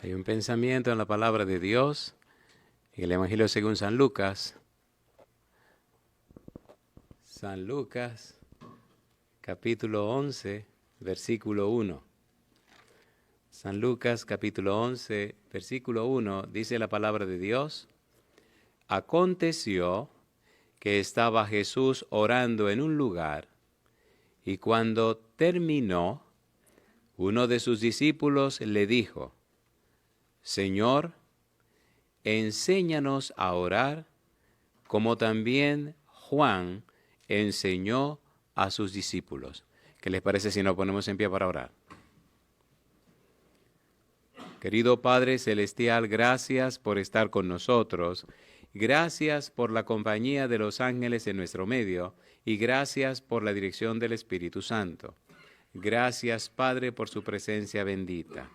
Hay un pensamiento en la palabra de Dios, en el Evangelio según San Lucas. San Lucas, capítulo 11, versículo 1. San Lucas, capítulo 11, versículo 1, dice la palabra de Dios: Aconteció que estaba Jesús orando en un lugar, y cuando terminó, uno de sus discípulos le dijo: Señor, enséñanos a orar, como también Juan enseñó a sus discípulos. ¿Qué les parece si nos ponemos en pie para orar? Querido Padre Celestial, gracias por estar con nosotros. Gracias por la compañía de los ángeles en nuestro medio y gracias por la dirección del Espíritu Santo. Gracias, Padre, por su presencia bendita.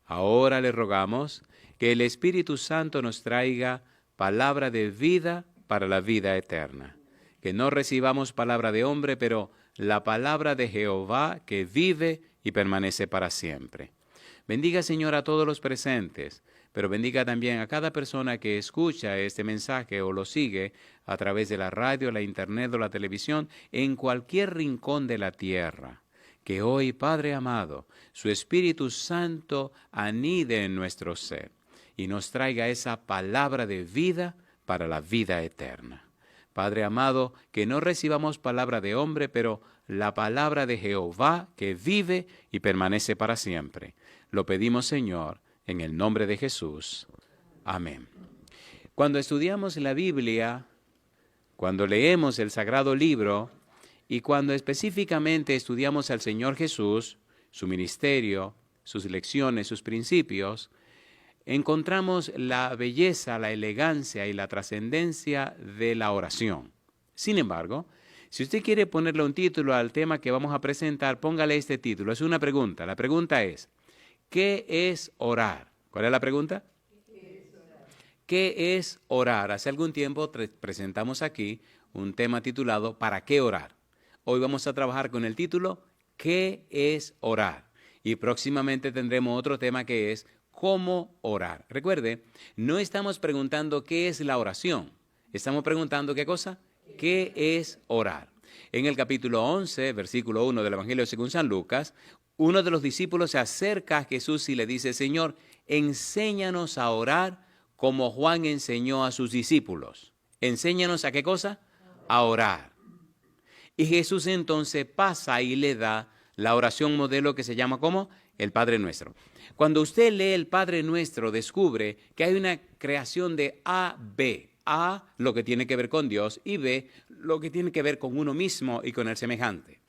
Ahora le rogamos que el Espíritu Santo nos traiga palabra de vida para la vida eterna. Que no recibamos palabra de hombre, pero la palabra de Jehová que vive y permanece para siempre. Bendiga, Señor, a todos los presentes, pero bendiga también a cada persona que escucha este mensaje o lo sigue a través de la radio, la internet o la televisión en cualquier rincón de la tierra. Que hoy, Padre amado, su Espíritu Santo anide en nuestro ser y nos traiga esa palabra de vida para la vida eterna. Padre amado, que no recibamos palabra de hombre, pero la palabra de Jehová que vive y permanece para siempre. Lo pedimos, Señor, en el nombre de Jesús. Amén. Cuando estudiamos la Biblia, cuando leemos el Sagrado Libro, y cuando específicamente estudiamos al Señor Jesús, su ministerio, sus lecciones, sus principios, encontramos la belleza, la elegancia y la trascendencia de la oración. Sin embargo, si usted quiere ponerle un título al tema que vamos a presentar, póngale este título. Es una pregunta. La pregunta es: ¿qué es orar? ¿Cuál es la pregunta? ¿Qué es orar? Hace algún tiempo presentamos aquí un tema titulado ¿Para qué orar? Hoy vamos a trabajar con el título ¿Qué es orar? Y próximamente tendremos otro tema que es ¿cómo orar? Recuerde, no estamos preguntando qué es la oración. Estamos preguntando ¿qué cosa? ¿Qué es orar? En el capítulo 11, versículo 1 del Evangelio según San Lucas, uno de los discípulos se acerca a Jesús y le dice: Señor, enséñanos a orar como Juan enseñó a sus discípulos. ¿Enséñanos a qué cosa? A orar. Y Jesús entonces pasa y le da la oración modelo que se llama ¿cómo? El Padre Nuestro. Cuando usted lee el Padre Nuestro, descubre que hay una creación de A, B. A, lo que tiene que ver con Dios, y B, lo que tiene que ver con uno mismo y con el semejante.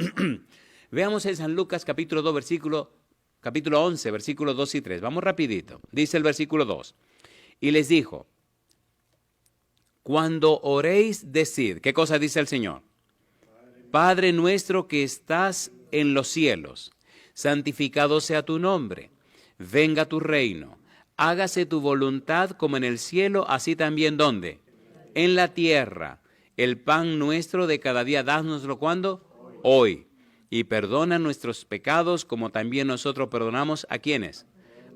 Veamos en San Lucas capítulo 11, versículos 2 y 3. Vamos rapidito. Dice el versículo 2. Y les dijo: cuando oréis, decid. ¿Qué cosa dice el Señor? Padre nuestro que estás en los cielos, santificado sea tu nombre. Venga tu reino. Hágase tu voluntad como en el cielo, así también ¿dónde? En la tierra. El pan nuestro de cada día, dánoslo ¿cuándo? Hoy. Y perdona nuestros pecados como también nosotros perdonamos ¿a quiénes?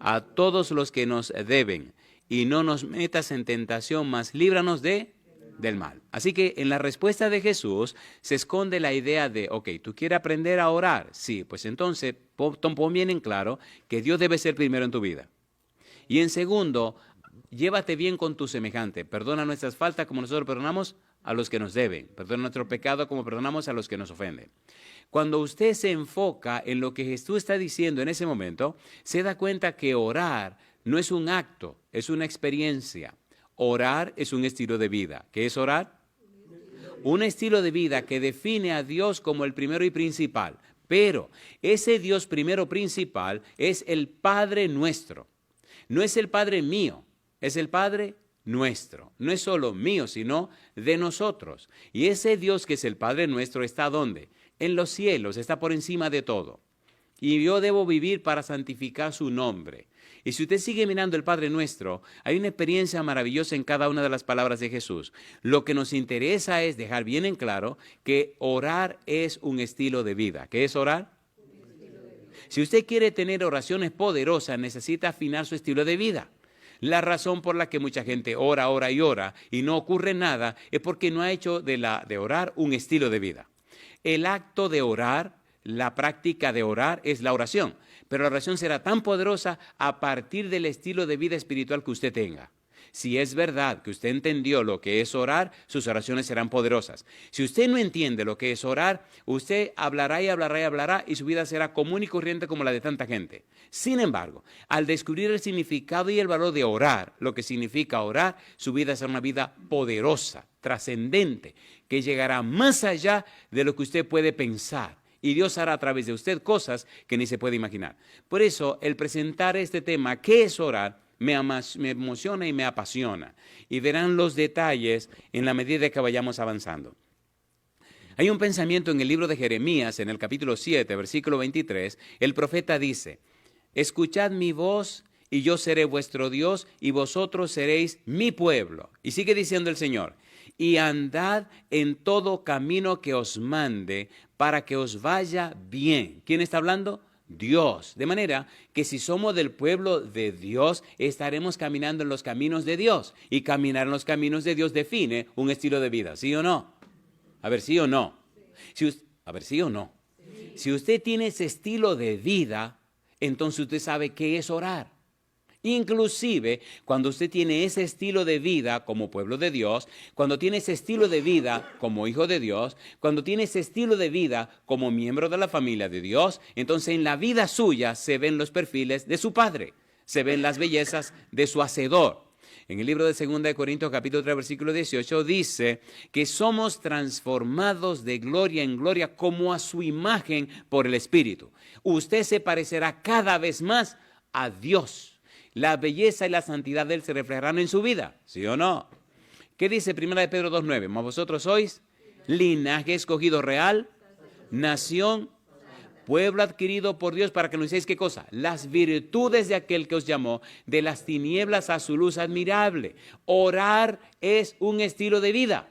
A todos los que nos deben. Y no nos metas en tentación, mas líbranos del mal. Así que en la respuesta de Jesús se esconde la idea de, ok, ¿tú quieres aprender a orar? Sí, pues entonces pon bien en claro que Dios debe ser primero en tu vida. Y en segundo, llévate bien con tu semejante. Perdona nuestras faltas como nosotros perdonamos a los que nos deben. Perdona nuestro pecado como perdonamos a los que nos ofenden. Cuando usted se enfoca en lo que Jesús está diciendo en ese momento, se da cuenta que orar no es un acto, es una experiencia. Orar es un estilo de vida. ¿Qué es orar? Un estilo de vida que define a Dios como el primero y principal. Pero ese Dios primero principal es el Padre nuestro. No es el Padre mío, es el Padre nuestro. No es solo mío, sino de nosotros. Y ese Dios que es el Padre nuestro está ¿dónde? En los cielos, está por encima de todo. Y yo debo vivir para santificar su nombre. Y si usted sigue mirando el Padre Nuestro, hay una experiencia maravillosa en cada una de las palabras de Jesús. Lo que nos interesa es dejar bien en claro que orar es un estilo de vida. ¿Qué es orar? Si usted quiere tener oraciones poderosas, necesita afinar su estilo de vida. La razón por la que mucha gente ora, ora y ora y no ocurre nada es porque no ha hecho de orar un estilo de vida. El acto de orar, la práctica de orar es la oración, pero la oración será tan poderosa a partir del estilo de vida espiritual que usted tenga. Si es verdad que usted entendió lo que es orar, sus oraciones serán poderosas. Si usted no entiende lo que es orar, usted hablará y hablará y hablará y su vida será común y corriente como la de tanta gente. Sin embargo, al descubrir el significado y el valor de orar, lo que significa orar, su vida será una vida poderosa, trascendente, que llegará más allá de lo que usted puede pensar. Y Dios hará a través de usted cosas que ni se puede imaginar. Por eso, el presentar este tema, ¿qué es orar?, me emociona y me apasiona. Y verán los detalles en la medida que vayamos avanzando. Hay un pensamiento en el libro de Jeremías, en el capítulo 7, versículo 23. El profeta dice, escuchad mi voz y yo seré vuestro Dios y vosotros seréis mi pueblo. Y sigue diciendo el Señor, y andad en todo camino que os mande para que os vaya bien. ¿Quién está hablando? Dios. De manera que si somos del pueblo de Dios, estaremos caminando en los caminos de Dios. Y caminar en los caminos de Dios define un estilo de vida. ¿Sí o no? A ver, ¿sí o no? A ver, ¿sí o no? Si usted tiene ese estilo de vida, entonces usted sabe qué es orar. Inclusive, cuando usted tiene ese estilo de vida como pueblo de Dios, cuando tiene ese estilo de vida como hijo de Dios, cuando tiene ese estilo de vida como miembro de la familia de Dios, entonces en la vida suya se ven los perfiles de su Padre, se ven las bellezas de su Hacedor. En el libro de 2 Corintios capítulo 3 versículo 18 dice que somos transformados de gloria en gloria como a su imagen por el Espíritu. Usted se parecerá cada vez más a Dios. La belleza y la santidad de Él se reflejarán en su vida, ¿sí o no? ¿Qué dice 1 de Pedro 2:9? Mas vosotros sois linaje escogido real, nación, pueblo adquirido por Dios para que anunciéis ¿qué cosa? Las virtudes de aquel que os llamó de las tinieblas a su luz admirable. Orar es un estilo de vida.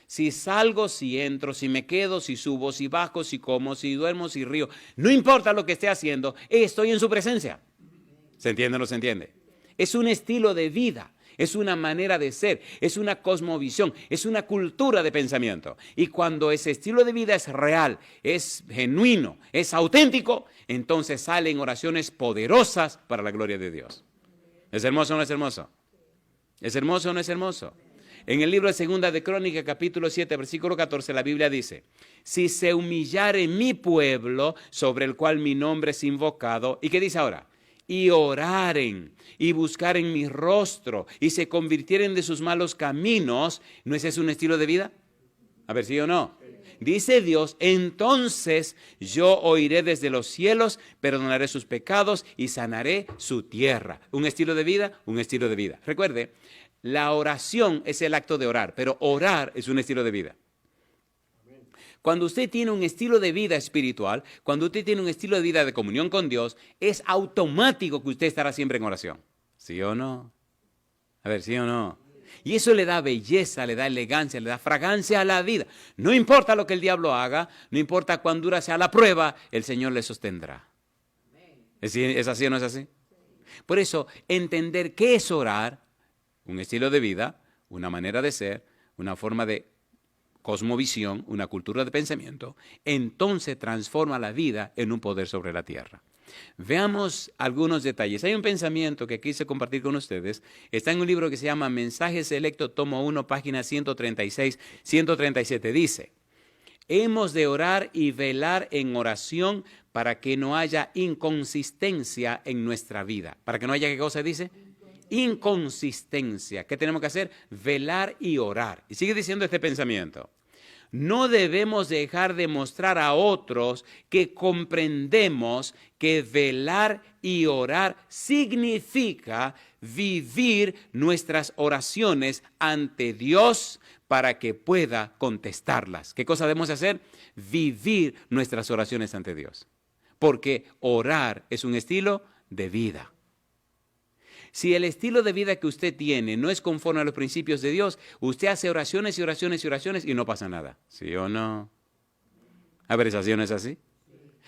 Si salgo, si entro, si me quedo, si subo, si bajo, si como, si duermo, si río, no importa lo que esté haciendo, estoy en su presencia. ¿Se entiende o no se entiende? Es un estilo de vida, es una manera de ser, es una cosmovisión, es una cultura de pensamiento. Y cuando ese estilo de vida es real, es genuino, es auténtico, entonces salen oraciones poderosas para la gloria de Dios. ¿Es hermoso o no es hermoso? ¿Es hermoso o no es hermoso? En el libro de 2 de Crónicas, capítulo 7, versículo 14, la Biblia dice, si se humillare mi pueblo, sobre el cual mi nombre es invocado, ¿y qué dice ahora? Y oraren y buscaren mi rostro y se convirtieren de sus malos caminos, ¿no ese es un estilo de vida? A ver, ¿sí o no? Dice Dios, entonces yo oiré desde los cielos, perdonaré sus pecados y sanaré su tierra. ¿Un estilo de vida? Un estilo de vida. Recuerde, la oración es el acto de orar, pero orar es un estilo de vida. Cuando usted tiene un estilo de vida espiritual, cuando usted tiene un estilo de vida de comunión con Dios, es automático que usted estará siempre en oración. ¿Sí o no? A ver, ¿sí o no? Y eso le da belleza, le da elegancia, le da fragancia a la vida. No importa lo que el diablo haga, no importa cuán dura sea la prueba, el Señor le sostendrá. ¿Es así o no es así? Por eso, entender qué es orar, un estilo de vida, una manera de ser, una forma de cosmovisión, una cultura de pensamiento, entonces transforma la vida en un poder sobre la tierra. Veamos algunos detalles. Hay un pensamiento que quise compartir con ustedes. Está en un libro que se llama Mensajes Selectos, tomo 1, página 136, 137. Dice, hemos de orar y velar en oración para que no haya inconsistencia en nuestra vida. ¿Para que no haya qué cosa dice? Inconsistencia. ¿Qué tenemos que hacer? Velar y orar. Y sigue diciendo este pensamiento. No debemos dejar de mostrar a otros que comprendemos que velar y orar significa vivir nuestras oraciones ante Dios para que pueda contestarlas. ¿Qué cosa debemos hacer? Vivir nuestras oraciones ante Dios. Porque orar es un estilo de vida. Si el estilo de vida que usted tiene no es conforme a los principios de Dios, usted hace oraciones y oraciones y oraciones y no pasa nada. ¿Sí o no? A ver, ¿es así o no es así?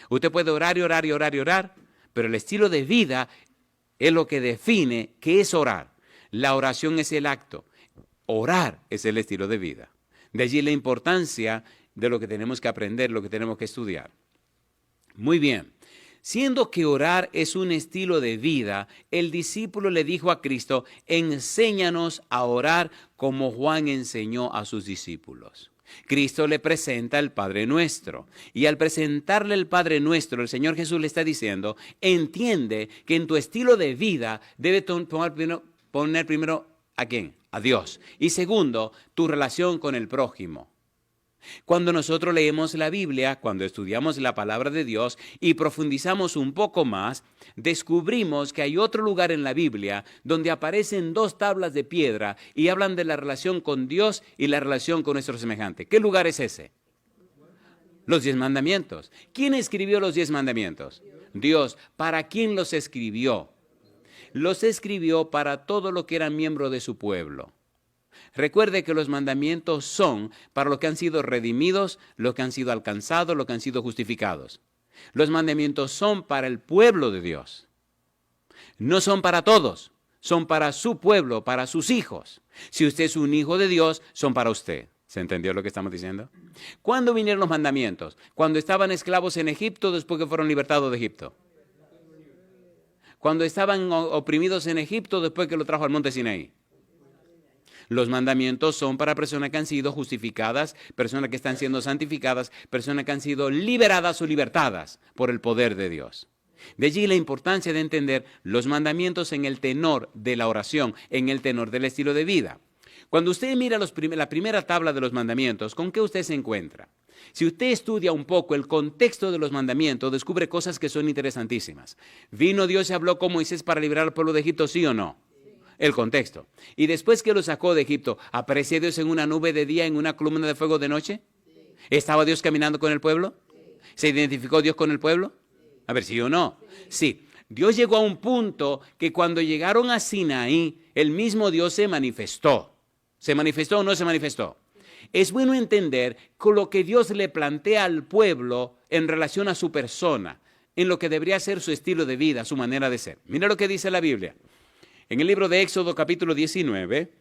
Usted puede orar y orar y orar y orar, pero el estilo de vida es lo que define qué es orar. La oración es el acto. Orar es el estilo de vida. De allí la importancia de lo que tenemos que aprender, lo que tenemos que estudiar. Muy bien. Siendo que orar es un estilo de vida, el discípulo le dijo a Cristo, enséñanos a orar como Juan enseñó a sus discípulos. Cristo le presenta el Padre Nuestro. Y al presentarle el Padre Nuestro, el Señor Jesús le está diciendo, entiende que en tu estilo de vida debe poner primero ¿a quién? A Dios. Y segundo, tu relación con el prójimo. Cuando nosotros leemos la Biblia, cuando estudiamos la palabra de Dios y profundizamos un poco más, descubrimos que hay otro lugar en la Biblia donde aparecen dos tablas de piedra y hablan de la relación con Dios y la relación con nuestro semejante. ¿Qué lugar es ese? Los 10 mandamientos. ¿Quién escribió los 10 mandamientos? Dios. ¿Para quién los escribió? Los escribió para todo lo que eran miembros de su pueblo. Recuerde que los mandamientos son para los que han sido redimidos, los que han sido alcanzados, los que han sido justificados. Los mandamientos son para el pueblo de Dios. No son para todos, son para su pueblo, para sus hijos. Si usted es un hijo de Dios, son para usted. ¿Se entendió lo que estamos diciendo? ¿Cuándo vinieron los mandamientos? Cuando estaban esclavos en Egipto, después que fueron libertados de Egipto. Cuando estaban oprimidos en Egipto, después que lo trajo al monte Sinaí. Los mandamientos son para personas que han sido justificadas, personas que están siendo santificadas, personas que han sido liberadas o libertadas por el poder de Dios. De allí la importancia de entender los mandamientos en el tenor de la oración, en el tenor del estilo de vida. Cuando usted mira la primera tabla de los mandamientos, ¿con qué usted se encuentra? Si usted estudia un poco el contexto de los mandamientos, descubre cosas que son interesantísimas. ¿Vino Dios y habló con Moisés para liberar al pueblo de Egipto, sí o no? El contexto. Y después que lo sacó de Egipto, ¿aparecía Dios en una nube de día, en una columna de fuego de noche? ¿Estaba Dios caminando con el pueblo? ¿Se identificó Dios con el pueblo? A ver, ¿sí o no? Sí. Dios llegó a un punto que cuando llegaron a Sinaí, el mismo Dios se manifestó. ¿Se manifestó o no se manifestó? Es bueno entender con lo que Dios le plantea al pueblo en relación a su persona, en lo que debería ser su estilo de vida, su manera de ser. Mira lo que dice la Biblia. En el libro de Éxodo capítulo 19,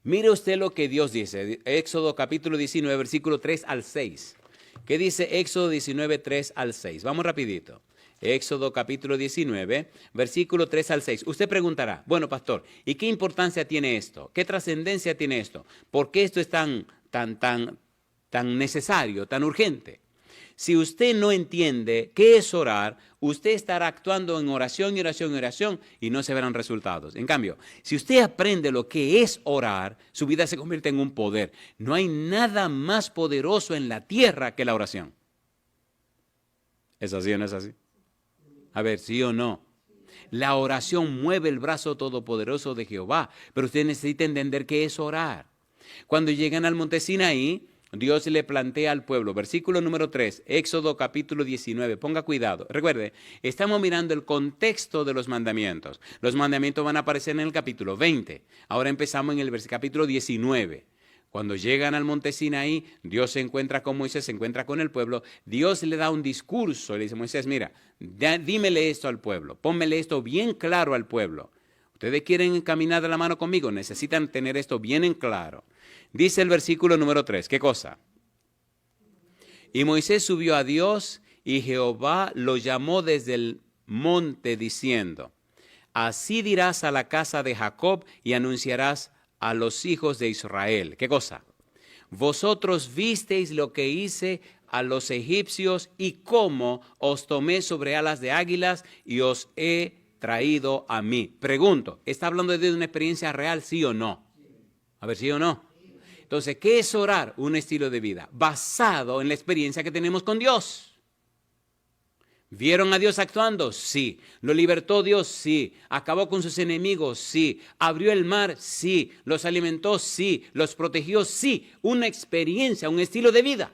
mire usted lo que Dios dice. Éxodo capítulo 19, versículo 3 al 6. ¿Qué dice Éxodo 19, 3 al 6? Vamos rapidito. Éxodo capítulo 19, versículo 3 al 6. Usted preguntará, bueno, pastor, ¿y qué importancia tiene esto? ¿Qué trascendencia tiene esto? ¿Por qué esto es tan necesario, tan urgente? Si usted no entiende qué es orar, usted estará actuando en oración y oración y oración y no se verán resultados. En cambio, si usted aprende lo que es orar, su vida se convierte en un poder. No hay nada más poderoso en la tierra que la oración. ¿Es así o no es así? A ver, ¿sí o no? La oración mueve el brazo todopoderoso de Jehová, pero usted necesita entender qué es orar. Cuando llegan al monte Sinaí, Dios le plantea al pueblo, versículo número 3, Éxodo capítulo 19, ponga cuidado. Recuerde, estamos mirando el contexto de los mandamientos. Los mandamientos van a aparecer en el capítulo 20. Ahora empezamos en el capítulo 19. Cuando llegan al monte Sinaí, Dios se encuentra con Moisés, se encuentra con el pueblo. Dios le da un discurso, le dice, Moisés, mira, dímele esto al pueblo, pónmele esto bien claro al pueblo. Ustedes quieren caminar de la mano conmigo, necesitan tener esto bien en claro. Dice el versículo número 3, ¿qué cosa? Y Moisés subió a Dios y Jehová lo llamó desde el monte diciendo, así dirás a la casa de Jacob y anunciarás a los hijos de Israel. ¿Qué cosa? Vosotros visteis lo que hice a los egipcios y cómo os tomé sobre alas de águilas y os he traído a mí. Pregunto, ¿está hablando de una experiencia real, sí o no? A ver, ¿sí o no? Entonces, ¿qué es orar? Un estilo de vida basado en la experiencia que tenemos con Dios. ¿Vieron a Dios actuando? Sí. ¿Lo libertó Dios? Sí. ¿Acabó con sus enemigos? Sí. ¿Abrió el mar? Sí. ¿Los alimentó? Sí. ¿Los protegió? Sí. Una experiencia, un estilo de vida.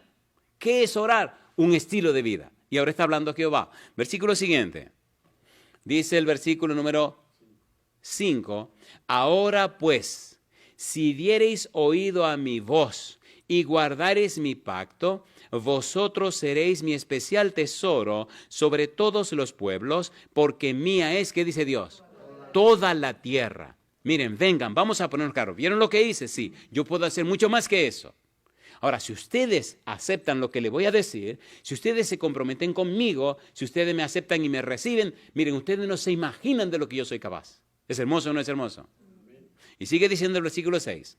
¿Qué es orar? Un estilo de vida. Y ahora está hablando Jehová. Versículo siguiente. Dice el versículo número 5. Ahora pues, si diereis oído a mi voz y guardareis mi pacto, vosotros seréis mi especial tesoro sobre todos los pueblos, porque mía es, ¿qué dice Dios? Toda la tierra. Miren, vengan, vamos a ponernos claro. ¿Vieron lo que hice? Sí, yo puedo hacer mucho más que eso. Ahora, si ustedes aceptan lo que les voy a decir, si ustedes se comprometen conmigo, si ustedes me aceptan y me reciben, miren, ustedes no se imaginan de lo que yo soy capaz. ¿Es hermoso o no es hermoso? Y sigue diciendo el versículo 6.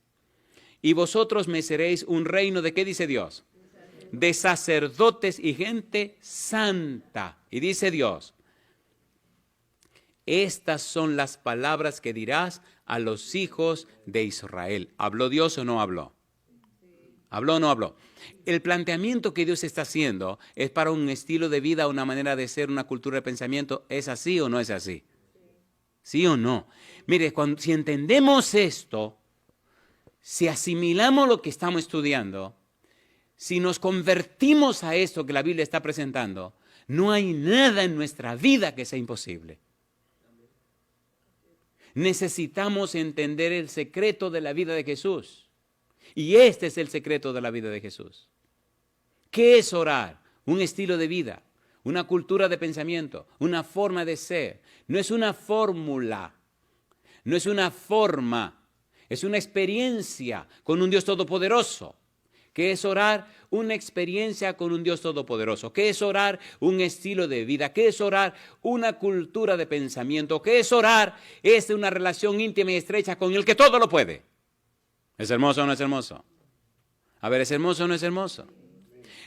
Y vosotros me seréis un reino de, ¿qué dice Dios? De sacerdotes y gente santa. Y dice Dios, estas son las palabras que dirás a los hijos de Israel. ¿Habló Dios o no habló? ¿Habló o no habló? El planteamiento que Dios está haciendo es para un estilo de vida, una manera de ser, una cultura de pensamiento. ¿Es así o no es así? ¿Sí o no? Mire, si entendemos esto, si asimilamos lo que estamos estudiando, si nos convertimos a esto que la Biblia está presentando, no hay nada en nuestra vida que sea imposible. Necesitamos entender el secreto de la vida de Jesús. Y este es el secreto de la vida de Jesús. ¿Qué es orar? Un estilo de vida, una cultura de pensamiento, una forma de ser. No es una fórmula, no es una forma, es una experiencia con un Dios todopoderoso. ¿Qué es orar? Una experiencia con un Dios todopoderoso. ¿Qué es orar? Un estilo de vida. ¿Qué es orar? Una cultura de pensamiento. ¿Qué es orar? Es una relación íntima y estrecha con el que todo lo puede. ¿Es hermoso o no es hermoso? A ver, ¿es hermoso o no es hermoso?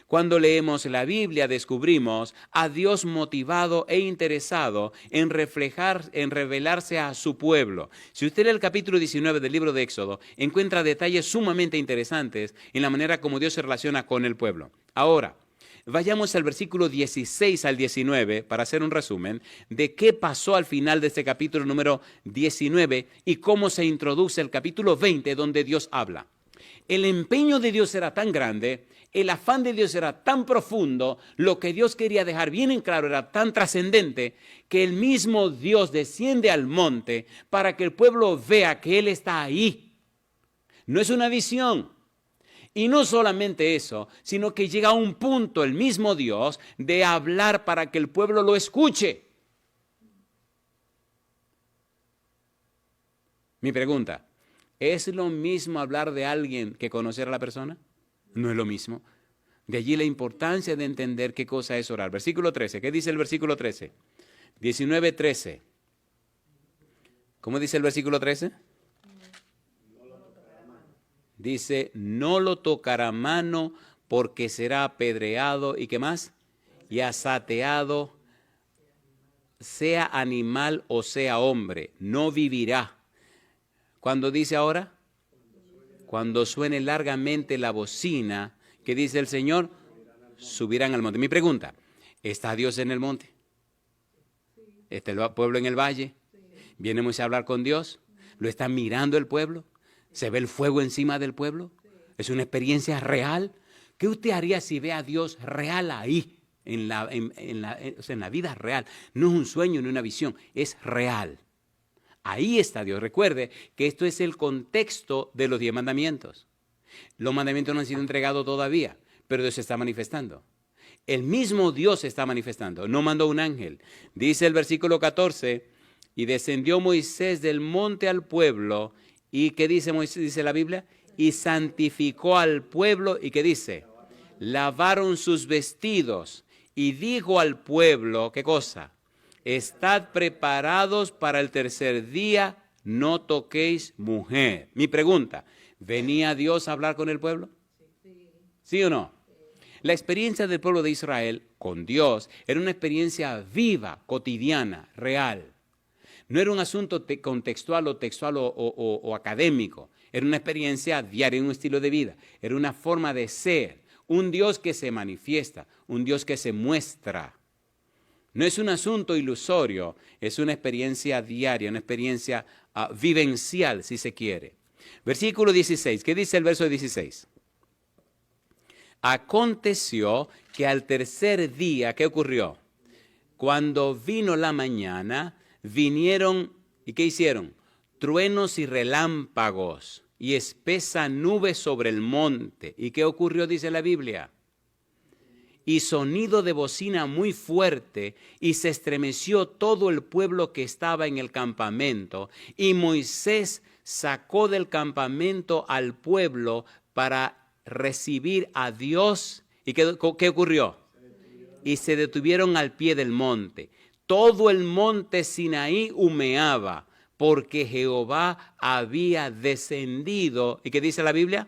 Cuando leemos la Biblia descubrimos a Dios motivado e interesado en revelarse a su pueblo. Si usted lee el capítulo 19 del libro de Éxodo, encuentra detalles sumamente interesantes en la manera como Dios se relaciona con el pueblo. Ahora, vayamos al versículo 16 al 19 para hacer un resumen de qué pasó al final de este capítulo número 19 y cómo se introduce el capítulo 20 donde Dios habla. El empeño de Dios era tan grande, el afán de Dios era tan profundo, lo que Dios quería dejar bien en claro era tan trascendente, que el mismo Dios desciende al monte para que el pueblo vea que Él está ahí. No es una visión. Y no solamente eso, sino que llega a un punto el mismo Dios de hablar para que el pueblo lo escuche. Mi pregunta, ¿es lo mismo hablar de alguien que conocer a la persona? No es lo mismo. De allí la importancia de entender qué cosa es orar. Versículo 13, ¿qué dice el versículo 13? 19:13. ¿Cómo dice el versículo 13? Dice, no lo tocará mano porque será apedreado, ¿y qué más? Y asateado, sea animal o sea hombre, no vivirá. ¿Cuándo dice ahora? Cuando suene largamente la bocina, ¿qué dice el Señor? Subirán al monte. Mi pregunta, ¿está Dios en el monte? ¿Está el pueblo en el valle? ¿Viene Moisés a hablar con Dios? ¿Lo está mirando el pueblo? ¿Se ve el fuego encima del pueblo? ¿Es una experiencia real? ¿Qué usted haría si ve a Dios real ahí, en la vida real? No es un sueño ni una visión, es real. Ahí está Dios. Recuerde que esto es el contexto de los 10 mandamientos. Los mandamientos no han sido entregados todavía, pero Dios se está manifestando. El mismo Dios se está manifestando. No mandó un ángel. Dice el versículo 14, y descendió Moisés del monte al pueblo. ¿Y qué dice Moisés? Dice la Biblia. Y santificó al pueblo. ¿Y qué dice? Lavaron sus vestidos. Y dijo al pueblo, ¿qué cosa? Estad preparados para el tercer día, no toquéis mujer. Mi pregunta, ¿venía Dios a hablar con el pueblo? ¿Sí o no? La experiencia del pueblo de Israel con Dios era una experiencia viva, cotidiana, real. No era un asunto contextual o textual o académico. Era una experiencia diaria, un estilo de vida. Era una forma de ser. Un Dios que se manifiesta, un Dios que se muestra. No es un asunto ilusorio, es una experiencia diaria, una experiencia vivencial, si se quiere. Versículo 16, ¿qué dice el verso 16? Aconteció que al tercer día, ¿qué ocurrió? Cuando vino la mañana, vinieron, ¿y qué hicieron? Truenos y relámpagos, y espesa nube sobre el monte. ¿Y qué ocurrió? Dice la Biblia. Y sonido de bocina muy fuerte, y se estremeció todo el pueblo que estaba en el campamento. Y Moisés sacó del campamento al pueblo para recibir a Dios. ¿Y qué ocurrió? Y se detuvieron al pie del monte. Todo el monte Sinaí humeaba, porque Jehová había descendido. ¿Y qué dice la Biblia?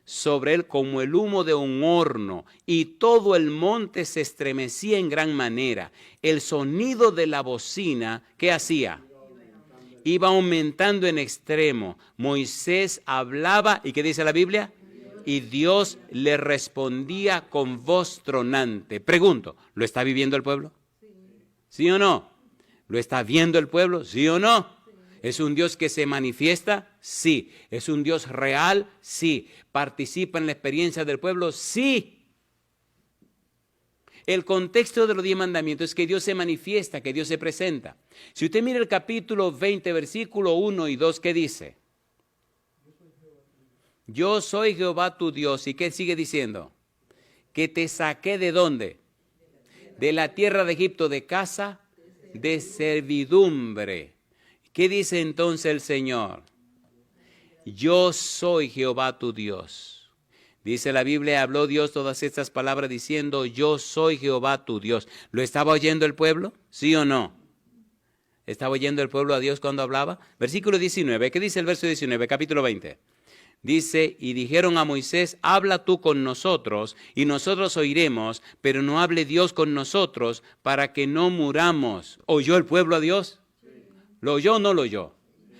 Sobre él como el humo de un horno, y todo el monte se estremecía en gran manera. El sonido de la bocina, ¿qué hacía? Iba aumentando en extremo. Moisés hablaba, ¿y qué dice la Biblia? Y Dios le respondía con voz tronante. Pregunto, ¿lo está viviendo el pueblo? ¿Sí o no? ¿Lo está viendo el pueblo? ¿Sí o no? ¿Es un Dios que se manifiesta? Sí. ¿Es un Dios real? Sí. ¿Participa en la experiencia del pueblo? Sí. El contexto de los 10 mandamientos es que Dios se manifiesta, que Dios se presenta. Si usted mira el capítulo 20, versículo 1 y 2, ¿qué dice? Yo soy Jehová tu Dios. ¿Y qué sigue diciendo? Que te saqué ¿de dónde? De la tierra de Egipto, de casa de servidumbre. ¿Qué dice entonces el Señor? Yo soy Jehová tu Dios. Dice la Biblia, habló Dios todas estas palabras diciendo, yo soy Jehová tu Dios. ¿Lo estaba oyendo el pueblo? ¿Sí o no? ¿Estaba oyendo el pueblo a Dios cuando hablaba? Versículo 19, ¿qué dice el verso 19, capítulo 20? Dice, y dijeron a Moisés, habla tú con nosotros, y nosotros oiremos, pero no hable Dios con nosotros, para que no muramos. ¿Oyó el pueblo a Dios? ¿Lo oyó o no lo oyó?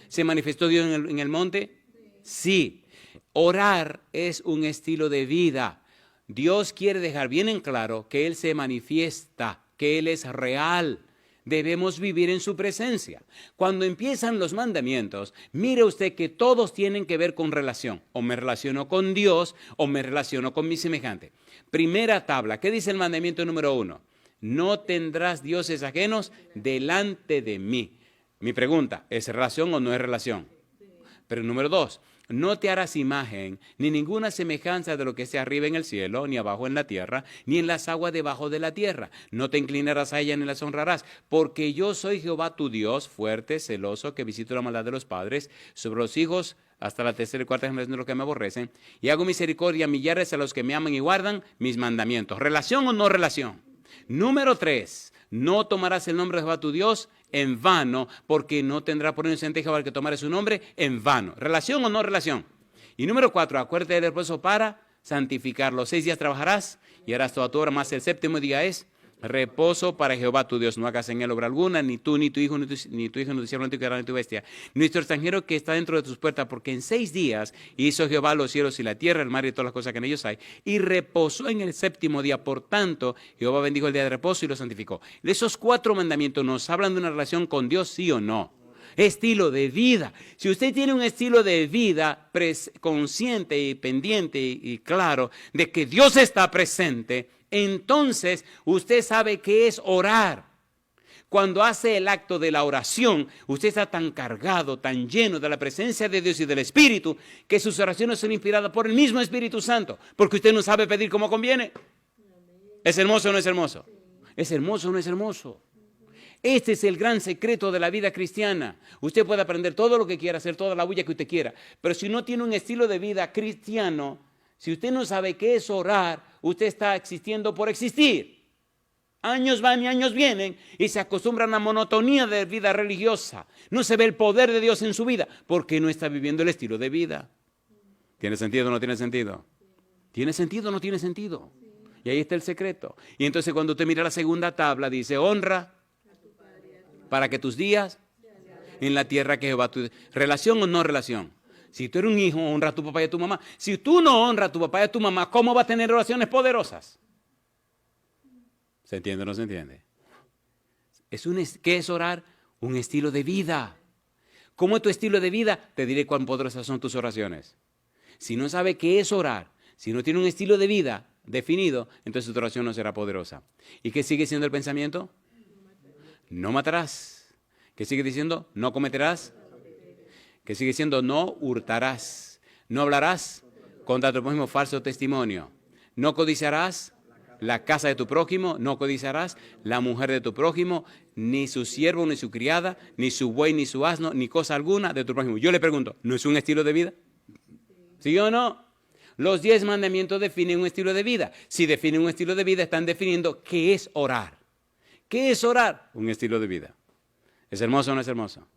¿Se manifestó Dios en el monte? Sí. Orar es un estilo de vida. Dios quiere dejar bien en claro que Él se manifiesta, que Él es real. Debemos vivir en su presencia. Cuando empiezan los mandamientos, mire usted que todos tienen que ver con relación. O me relaciono con Dios o me relaciono con mi semejante. Primera tabla, ¿qué dice el mandamiento número 1? No tendrás dioses ajenos delante de mí. Mi pregunta, ¿es relación o no es relación? Pero número 2, no te harás imagen, ni ninguna semejanza de lo que esté arriba en el cielo, ni abajo en la tierra, ni en las aguas debajo de la tierra. No te inclinarás a ella ni las honrarás, porque yo soy Jehová tu Dios, fuerte, celoso, que visito la maldad de los padres sobre los hijos hasta la tercera y cuarta generación de los que me aborrecen, y hago misericordia a millares a los que me aman y guardan mis mandamientos. ¿Relación o no relación? Número 3, no tomarás el nombre de Jehová tu Dios en vano, porque no tendrá por inocente Jehová el que tomare su nombre en vano. ¿Relación o no relación? Y número 4, acuérdate del reposo para santificarlo. 6 días trabajarás y harás toda tu obra, más el séptimo día es reposo para Jehová tu Dios. No hagas en él obra alguna, ni tú, ni tu hijo, ni tu hijo, ni tu siervo, ni tu criado, ni tu bestia, ni tu extranjero que está dentro de tus puertas, porque en 6 días hizo Jehová los cielos y la tierra, el mar y todas las cosas que en ellos hay, y reposó en el séptimo día. Por tanto, Jehová bendijo el día de reposo y lo santificó. Esos 4 mandamientos nos hablan de una relación con Dios, ¿sí o no? Estilo de vida. Si usted tiene un estilo de vida consciente y pendiente y claro de que Dios está presente, entonces usted sabe qué es orar. Cuando hace el acto de la oración, usted está tan cargado, tan lleno de la presencia de Dios y del Espíritu, que sus oraciones son inspiradas por el mismo Espíritu Santo, porque usted no sabe pedir como conviene. ¿Es hermoso o no es hermoso? ¿Es hermoso o no es hermoso? Este es el gran secreto de la vida cristiana. Usted puede aprender todo lo que quiera, hacer toda la bulla que usted quiera, pero si no tiene un estilo de vida cristiano, si usted no sabe qué es orar, usted está existiendo por existir. Años van y años vienen y se acostumbran a una monotonía de vida religiosa. No se ve el poder de Dios en su vida porque no está viviendo el estilo de vida. ¿Tiene sentido o no tiene sentido? ¿Tiene sentido o no tiene sentido? Y ahí está el secreto. Y entonces cuando usted mira la segunda tabla, dice, honra para que tus días en la tierra que Jehová tu... ¿Relación o no relación? Si tú eres un hijo, honra a tu papá y a tu mamá. Si tú no honras a tu papá y a tu mamá, ¿cómo vas a tener oraciones poderosas? ¿Se entiende o no se entiende? ¿Qué es orar? Un estilo de vida. ¿Cómo es tu estilo de vida? Te diré cuán poderosas son tus oraciones. Si no sabe qué es orar, si no tiene un estilo de vida definido, entonces tu oración no será poderosa. ¿Y qué sigue siendo el pensamiento? No matarás. ¿Qué sigue diciendo? No cometerás. que sigue siendo no hurtarás, no hablarás contra tu prójimo falso testimonio, no codiciarás la casa de tu prójimo, no codiciarás la mujer de tu prójimo, ni su siervo, ni su criada, ni su buey, ni su asno, ni cosa alguna de tu prójimo. Yo le pregunto, ¿no es un estilo de vida? ¿Sí o no? Los 10 mandamientos definen un estilo de vida. Si definen un estilo de vida, están definiendo qué es orar. ¿Qué es orar? Un estilo de vida. ¿Es hermoso o no es hermoso?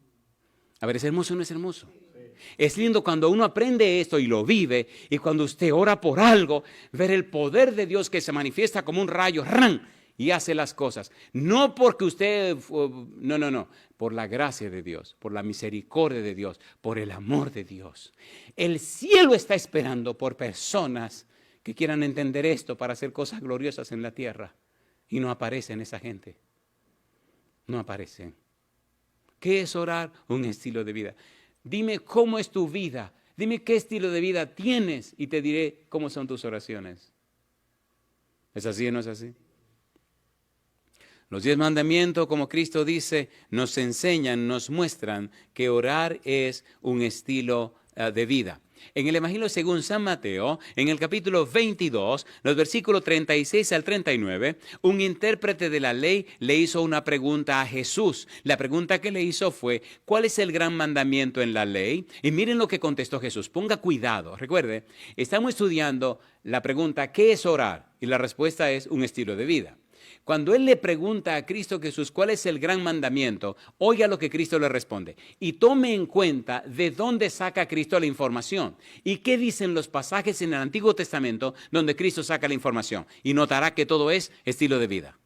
A ver, ¿es hermoso o no es hermoso? Es lindo cuando uno aprende esto y lo vive, y cuando usted ora por algo, ver el poder de Dios que se manifiesta como un rayo, ¡ran!, y hace las cosas. No porque usted, no, por la gracia de Dios, por la misericordia de Dios, por el amor de Dios. El cielo está esperando por personas que quieran entender esto para hacer cosas gloriosas en la tierra, y no aparecen esa gente. No aparecen. ¿Qué es orar? Un estilo de vida. Dime cómo es tu vida, dime qué estilo de vida tienes y te diré cómo son tus oraciones. ¿Es así o no es así? Los 10 mandamientos, como Cristo dice, nos enseñan, nos muestran que orar es un estilo de vida. En el Evangelio según San Mateo, en el capítulo 22, los versículos 36 al 39, un intérprete de la ley le hizo una pregunta a Jesús. La pregunta que le hizo fue, ¿cuál es el gran mandamiento en la ley? Y miren lo que contestó Jesús. Ponga cuidado. Recuerde, estamos estudiando la pregunta, ¿qué es orar? Y la respuesta es un estilo de vida. Cuando él le pregunta a Cristo Jesús cuál es el gran mandamiento, oiga lo que Cristo le responde y tome en cuenta de dónde saca Cristo la información y qué dicen los pasajes en el Antiguo Testamento donde Cristo saca la información, y notará que todo es estilo de vida.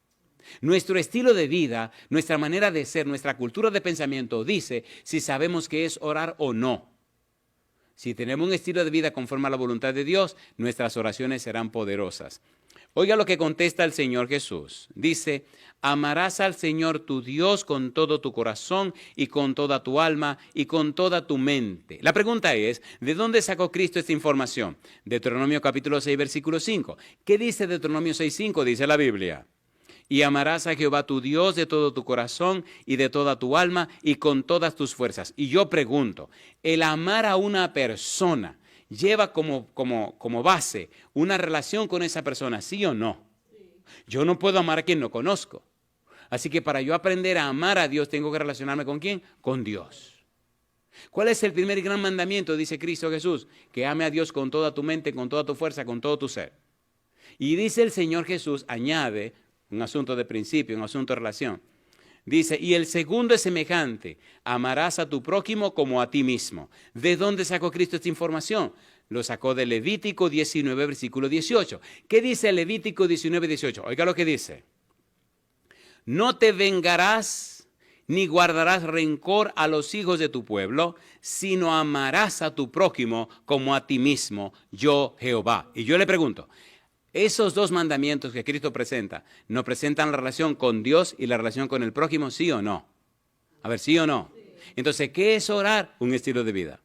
Nuestro estilo de vida, nuestra manera de ser, nuestra cultura de pensamiento dice si sabemos qué es orar o no. Si tenemos un estilo de vida conforme a la voluntad de Dios, nuestras oraciones serán poderosas. Oiga lo que contesta el Señor Jesús. Dice, amarás al Señor tu Dios con todo tu corazón y con toda tu alma y con toda tu mente. La pregunta es, ¿de dónde sacó Cristo esta información? Deuteronomio capítulo 6, versículo 5. ¿Qué dice Deuteronomio 6:5? Dice la Biblia. Y amarás a Jehová tu Dios de todo tu corazón y de toda tu alma y con todas tus fuerzas. Y yo pregunto, el amar a una persona lleva como base una relación con esa persona, ¿sí o no? Yo no puedo amar a quien no conozco. Así que para yo aprender a amar a Dios, tengo que relacionarme ¿con quién? Con Dios. ¿Cuál es el primer gran mandamiento? Dice Cristo Jesús, que ame a Dios con toda tu mente, con toda tu fuerza, con todo tu ser. Y dice el Señor Jesús, añade un asunto de principio, un asunto de relación. Dice, y el segundo es semejante, amarás a tu prójimo como a ti mismo. ¿De dónde sacó Cristo esta información? Lo sacó de Levítico 19, versículo 18. ¿Qué dice Levítico 19, 18? Oiga lo que dice. No te vengarás ni guardarás rencor a los hijos de tu pueblo, sino amarás a tu prójimo como a ti mismo, yo Jehová. Y yo le pregunto, esos 2 mandamientos que Cristo presenta, ¿nos presentan la relación con Dios y la relación con el prójimo, sí o no? A ver, ¿sí o no? Entonces, ¿qué es orar? Un estilo de vida,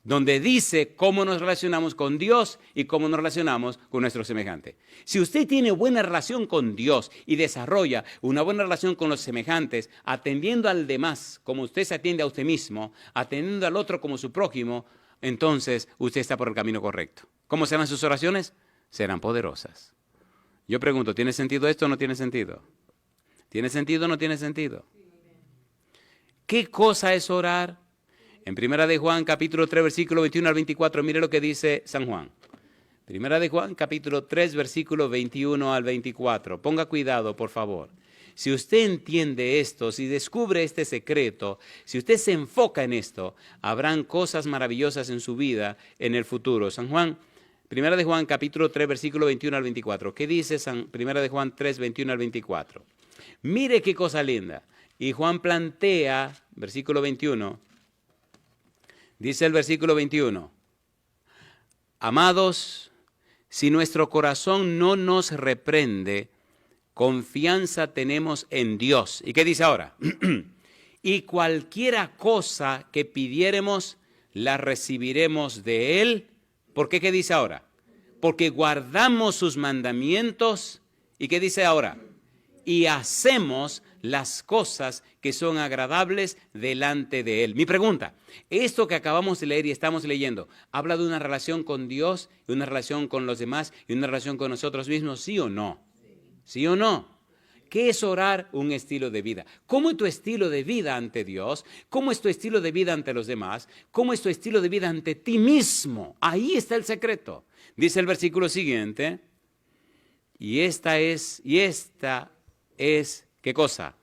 donde dice cómo nos relacionamos con Dios y cómo nos relacionamos con nuestro semejante. Si usted tiene buena relación con Dios y desarrolla una buena relación con los semejantes, atendiendo al demás como usted se atiende a usted mismo, atendiendo al otro como su prójimo, entonces usted está por el camino correcto. ¿Cómo serán sus oraciones? Serán poderosas. Yo pregunto, ¿tiene sentido esto o no tiene sentido? ¿Tiene sentido o no tiene sentido? ¿Qué cosa es orar? En Primera de Juan, capítulo 3, versículo 21 al 24, mire lo que dice San Juan. Primera de Juan, capítulo 3, versículo 21 al 24. Ponga cuidado, por favor. Si usted entiende esto, si descubre este secreto, si usted se enfoca en esto, habrán cosas maravillosas en su vida en el futuro. San Juan, Primera de Juan, capítulo 3, versículo 21 al 24. ¿Qué dice Primera de Juan 3, 21 al 24? Mire qué cosa linda. Y Juan plantea, versículo 21, dice el versículo 21, amados, si nuestro corazón no nos reprende, confianza tenemos en Dios. ¿Y qué dice ahora? Y cualquiera cosa que pidiéremos, la recibiremos de Él. ¿Por qué? ¿Qué dice ahora? Porque guardamos sus mandamientos. ¿Y qué dice ahora? Y hacemos las cosas que son agradables delante de Él. Mi pregunta, esto que acabamos de leer y estamos leyendo, ¿habla de una relación con Dios, y una relación con los demás y una relación con nosotros mismos? ¿Sí o no? ¿Sí o no? ¿Qué es orar? Un estilo de vida. ¿Cómo es tu estilo de vida ante Dios? ¿Cómo es tu estilo de vida ante los demás? ¿Cómo es tu estilo de vida ante ti mismo? Ahí está el secreto. Dice el versículo siguiente, y esta es, ¿qué cosa?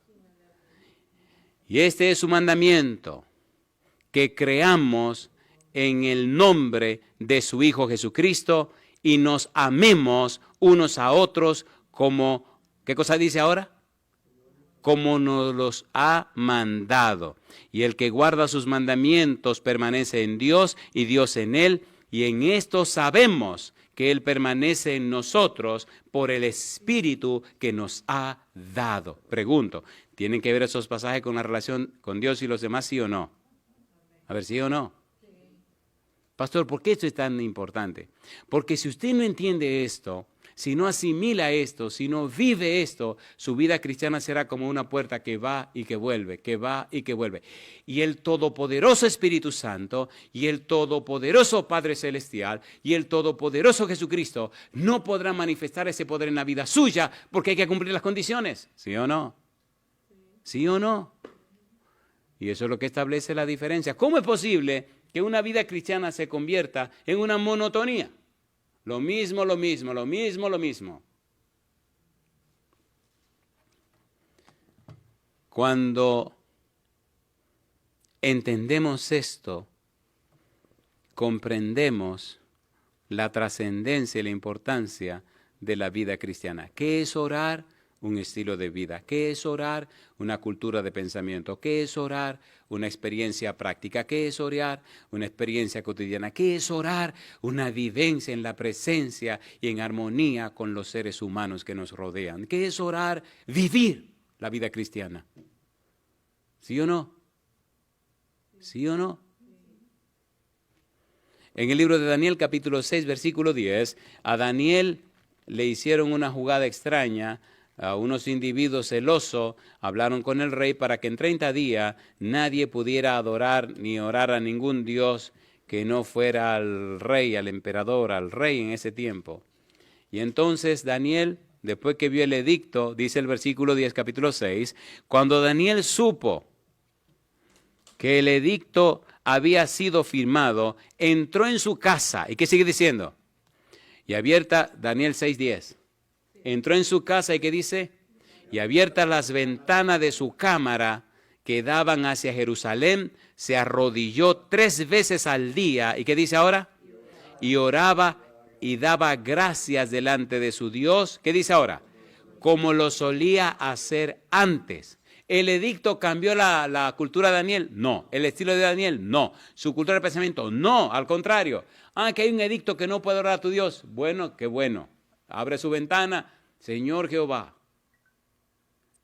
Y este es su mandamiento, que creamos en el nombre de su Hijo Jesucristo y nos amemos unos a otros como, ¿qué cosa dice ahora? Como nos los ha mandado. Y el que guarda sus mandamientos permanece en Dios y Dios en él. Y en esto sabemos que Él permanece en nosotros por el Espíritu que nos ha dado. Pregunto, ¿tienen que ver esos pasajes con la relación con Dios y los demás, sí o no? A ver, ¿sí o no? Sí. Pastor, ¿por qué esto es tan importante? Porque si usted no entiende esto, si no asimila esto, si no vive esto, su vida cristiana será como una puerta que va y que vuelve, que va y que vuelve. Y el todopoderoso Espíritu Santo y el todopoderoso Padre Celestial y el todopoderoso Jesucristo no podrán manifestar ese poder en la vida suya porque hay que cumplir las condiciones. ¿Sí o no? ¿Sí o no? Y eso es lo que establece la diferencia. ¿Cómo es posible que una vida cristiana se convierta en una monotonía? Lo mismo, lo mismo, lo mismo, lo mismo. Cuando entendemos esto, comprendemos la trascendencia y la importancia de la vida cristiana. ¿Qué es orar? Un estilo de vida. ¿Qué es orar? Una cultura de pensamiento. ¿Qué es orar? Una experiencia práctica. ¿Qué es orar? Una experiencia cotidiana. ¿Qué es orar? Una vivencia en la presencia y en armonía con los seres humanos que nos rodean. ¿Qué es orar? Vivir la vida cristiana. ¿Sí o no? ¿Sí o no? En el libro de Daniel, capítulo 6, versículo 10, a Daniel le hicieron una jugada extraña. A unos individuos celosos hablaron con el rey para que en 30 días nadie pudiera adorar ni orar a ningún dios que no fuera al rey, al emperador, al rey en ese tiempo. Y entonces Daniel, después que vio el edicto, dice el versículo 10, capítulo 6, cuando Daniel supo que el edicto había sido firmado, entró en su casa. ¿Y qué sigue diciendo? Y abierta, Daniel 6:10. Entró en su casa y ¿qué dice? Y abiertas las ventanas de su cámara que daban hacia Jerusalén, se arrodilló 3 veces al día. ¿Y qué dice ahora? Y oraba y daba gracias delante de su Dios. ¿Qué dice ahora? Como lo solía hacer antes. ¿El edicto cambió la cultura de Daniel? No. ¿El estilo de Daniel? No. ¿Su cultura de pensamiento? No, al contrario. Que hay un edicto que no puede orar a tu Dios. Bueno, qué bueno. Abre su ventana, Señor Jehová.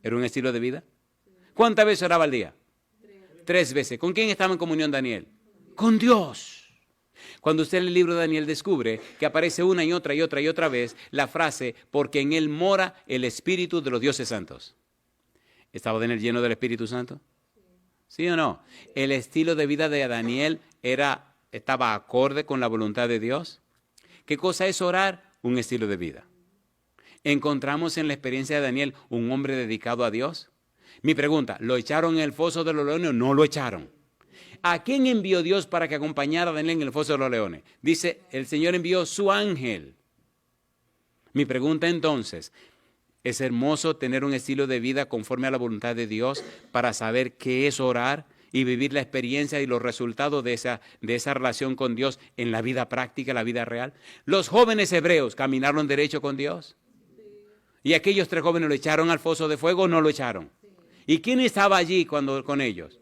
¿Era un estilo de vida? ¿Cuántas veces oraba al día? 3 veces. ¿Con quién estaba en comunión Daniel? Con Dios. Cuando usted lee el libro de Daniel descubre que aparece una y otra y otra y otra vez la frase, porque en él mora el Espíritu de los dioses santos. ¿Estaba Daniel lleno del Espíritu Santo? ¿Sí o no? ¿El estilo de vida de Daniel estaba acorde con la voluntad de Dios? ¿Qué cosa es orar? Un estilo de vida. ¿Encontramos en la experiencia de Daniel un hombre dedicado a Dios? Mi pregunta, ¿lo echaron en el foso de los leones o no lo echaron? ¿A quién envió Dios para que acompañara a Daniel en el foso de los leones? Dice, el Señor envió su ángel. Mi pregunta entonces, ¿es hermoso tener un estilo de vida conforme a la voluntad de Dios para saber qué es orar y vivir la experiencia y los resultados de esa relación con Dios en la vida práctica, la vida real? ¿Los jóvenes hebreos caminaron derecho con Dios? ¿Y aquellos 3 jóvenes lo echaron al foso de fuego o no lo echaron? ¿Y quién estaba allí con ellos?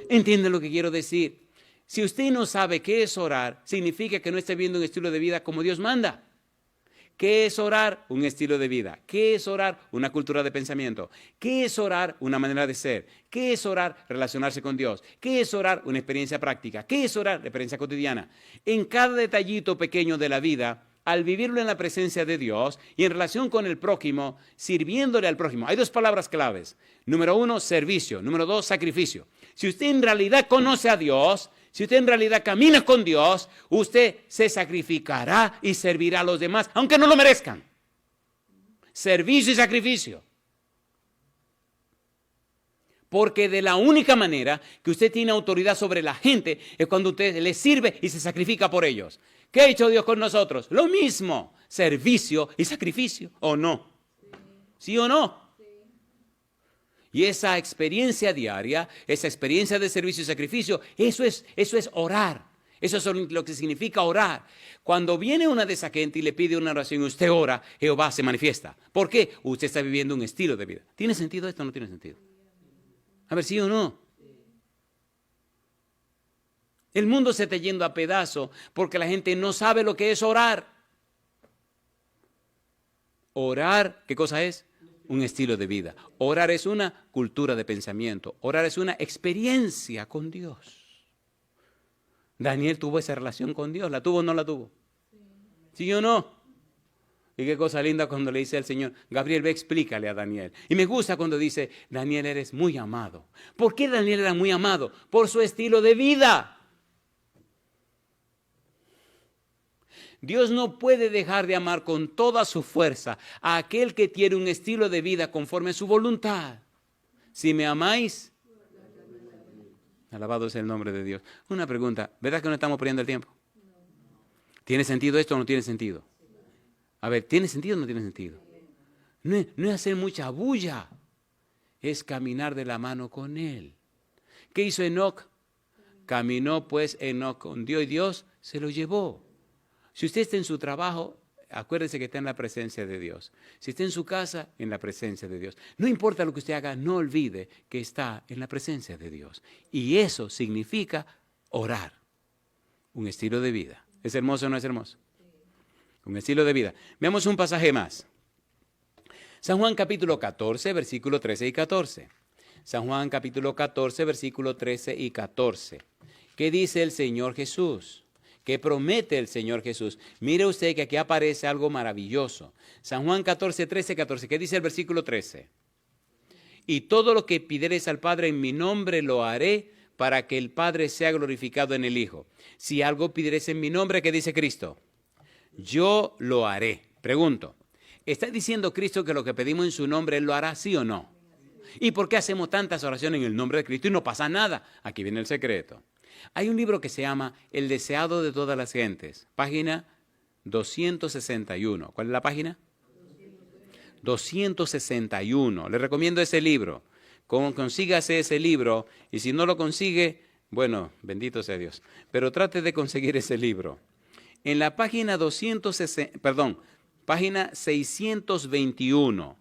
¿Entienden lo que quiero decir? Si usted no sabe qué es orar, significa que no está viviendo un estilo de vida como Dios manda. ¿Qué es orar? Un estilo de vida. ¿Qué es orar? Una cultura de pensamiento. ¿Qué es orar? Una manera de ser. ¿Qué es orar? Relacionarse con Dios. ¿Qué es orar? Una experiencia práctica. ¿Qué es orar? La experiencia cotidiana. En cada detallito pequeño de la vida, al vivirlo en la presencia de Dios y en relación con el prójimo, sirviéndole al prójimo. Hay dos palabras claves. Número 1, servicio. Número 2, sacrificio. Si usted en realidad conoce a Dios, si usted en realidad camina con Dios, usted se sacrificará y servirá a los demás, aunque no lo merezcan. Servicio y sacrificio. Porque de la única manera que usted tiene autoridad sobre la gente es cuando usted les sirve y se sacrifica por ellos. ¿Qué ha hecho Dios con nosotros? Lo mismo, servicio y sacrificio, ¿o no? ¿Sí o no? Y esa experiencia diaria, esa experiencia de servicio y sacrificio, eso es orar. Eso es lo que significa orar. Cuando viene una de esa gente y le pide una oración y usted ora, Jehová se manifiesta. ¿Por qué? Usted está viviendo un estilo de vida. ¿Tiene sentido esto o no tiene sentido? A ver, ¿sí o no? El mundo se está yendo a pedazos porque la gente no sabe lo que es orar. Orar, ¿qué cosa es? Un estilo de vida. Orar es una cultura de pensamiento. Orar es una experiencia con Dios. Daniel tuvo esa relación con Dios. ¿La tuvo o no la tuvo? ¿Sí o no? Y qué cosa linda cuando le dice al Señor, Gabriel, ve, explícale a Daniel. Y me gusta cuando dice, Daniel, eres muy amado. ¿Por qué Daniel era muy amado? Por su estilo de vida. Dios no puede dejar de amar con toda su fuerza a aquel que tiene un estilo de vida conforme a su voluntad. Si me amáis, alabado sea el nombre de Dios. Una pregunta, ¿verdad que no estamos perdiendo el tiempo? ¿Tiene sentido esto o no tiene sentido? A ver, ¿tiene sentido o no tiene sentido? No es hacer mucha bulla, es caminar de la mano con Él. ¿Qué hizo Enoc? Caminó pues Enoc con Dios y Dios se lo llevó. Si usted está en su trabajo, acuérdese que está en la presencia de Dios. Si está en su casa, en la presencia de Dios. No importa lo que usted haga, no olvide que está en la presencia de Dios. Y eso significa orar. Un estilo de vida. ¿Es hermoso o no es hermoso? Un estilo de vida. Veamos un pasaje más. San Juan capítulo 14, versículo 13 y 14. San Juan capítulo 14, versículo 13 y 14. ¿Qué dice el Señor Jesús? ¿Qué promete el Señor Jesús? Mire usted que aquí aparece algo maravilloso. San Juan 14, 13, 14. ¿Qué dice el versículo 13? Y todo lo que pidiereis al Padre en mi nombre lo haré para que el Padre sea glorificado en el Hijo. Si algo pidiereis en mi nombre, ¿qué dice Cristo? Yo lo haré. Pregunto, ¿está diciendo Cristo que lo que pedimos en su nombre Él lo hará, sí o no? ¿Y por qué hacemos tantas oraciones en el nombre de Cristo y no pasa nada? Aquí viene el secreto. Hay un libro que se llama El deseado de todas las gentes, página 261. ¿Cuál es la página? 261. Le recomiendo ese libro. Consígase ese libro y si no lo consigue, bueno, bendito sea Dios. Pero trate de conseguir ese libro. En la página página 621.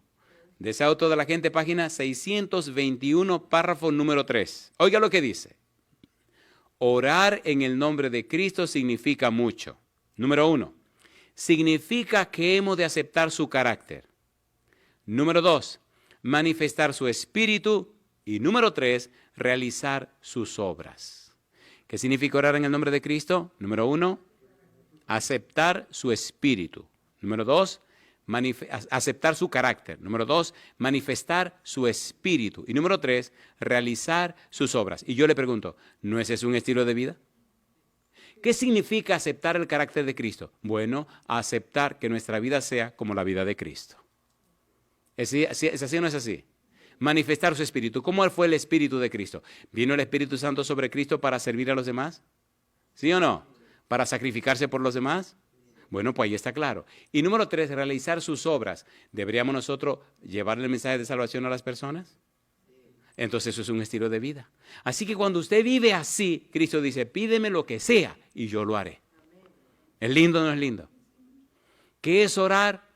Deseado de toda la gente, página 621, párrafo número 3. Oiga lo que dice. Orar en el nombre de Cristo significa mucho. Número 1, significa que hemos de aceptar su carácter. Número 2, manifestar su espíritu. Y número 3, realizar sus obras. ¿Qué significa orar en el nombre de Cristo? Número 1, aceptar su espíritu. Número 2, aceptar su carácter. Número 2, manifestar su espíritu. Y número 3, realizar sus obras. Y yo le pregunto, ¿no ese es un estilo de vida? ¿Qué significa aceptar el carácter de Cristo? Bueno, aceptar que nuestra vida sea como la vida de Cristo. ¿Es así o no es así? Manifestar su espíritu. ¿Cómo fue el espíritu de Cristo? ¿Vino el Espíritu Santo sobre Cristo para servir a los demás? ¿Sí o no? ¿Para sacrificarse por los demás? Bueno, pues ahí está claro. Y número 3, realizar sus obras. ¿Deberíamos nosotros llevarle el mensaje de salvación a las personas? Entonces eso es un estilo de vida. Así que cuando usted vive así, Cristo dice, pídeme lo que sea y yo lo haré. ¿Es lindo o no es lindo? ¿Qué es orar?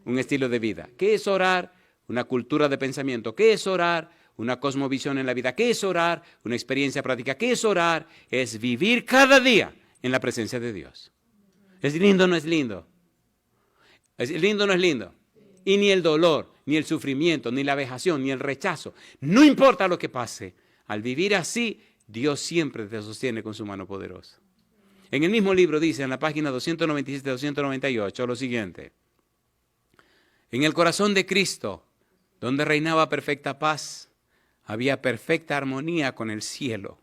Un estilo de vida. ¿Qué es orar? Una cultura de pensamiento. ¿Qué es orar? Una cosmovisión en la vida. ¿Qué es orar? Una experiencia práctica. ¿Qué es orar? Es vivir cada día en la presencia de Dios. ¿Es lindo o no es lindo? ¿Es lindo o no es lindo? Y ni el dolor, ni el sufrimiento, ni la vejación, ni el rechazo, no importa lo que pase, al vivir así, Dios siempre te sostiene con su mano poderosa. En el mismo libro dice, en la página 297-298, lo siguiente. En el corazón de Cristo, donde reinaba perfecta paz, había perfecta armonía con el cielo.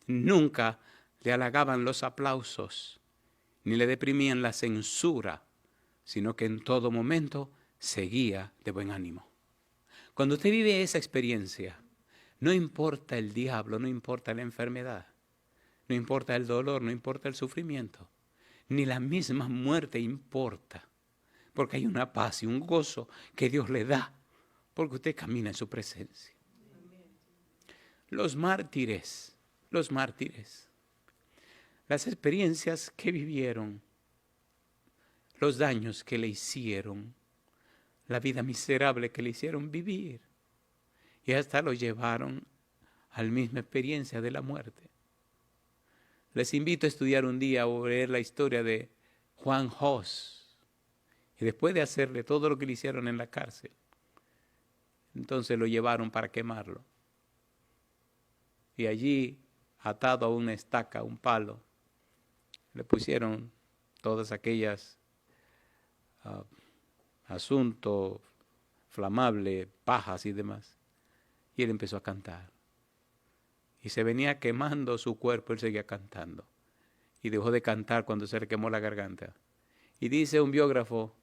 Nunca le halagaban los aplausos, ni le deprimían la censura, sino que en todo momento seguía de buen ánimo. Cuando usted vive esa experiencia, no importa el diablo, no importa la enfermedad, no importa el dolor, no importa el sufrimiento, ni la misma muerte importa, porque hay una paz y un gozo que Dios le da, porque usted camina en su presencia. Los mártires, las experiencias que vivieron, los daños que le hicieron, la vida miserable que le hicieron vivir, y hasta lo llevaron a la misma experiencia de la muerte. Les invito a estudiar un día o leer la historia de Juan Hus, y después de hacerle todo lo que le hicieron en la cárcel, entonces lo llevaron para quemarlo. Y allí, atado a una estaca, un palo, le pusieron todas aquellas asuntos flamables, pajas y demás. Y él empezó a cantar. Y se venía quemando su cuerpo, él seguía cantando. Y dejó de cantar cuando se le quemó la garganta. Y dice un biógrafo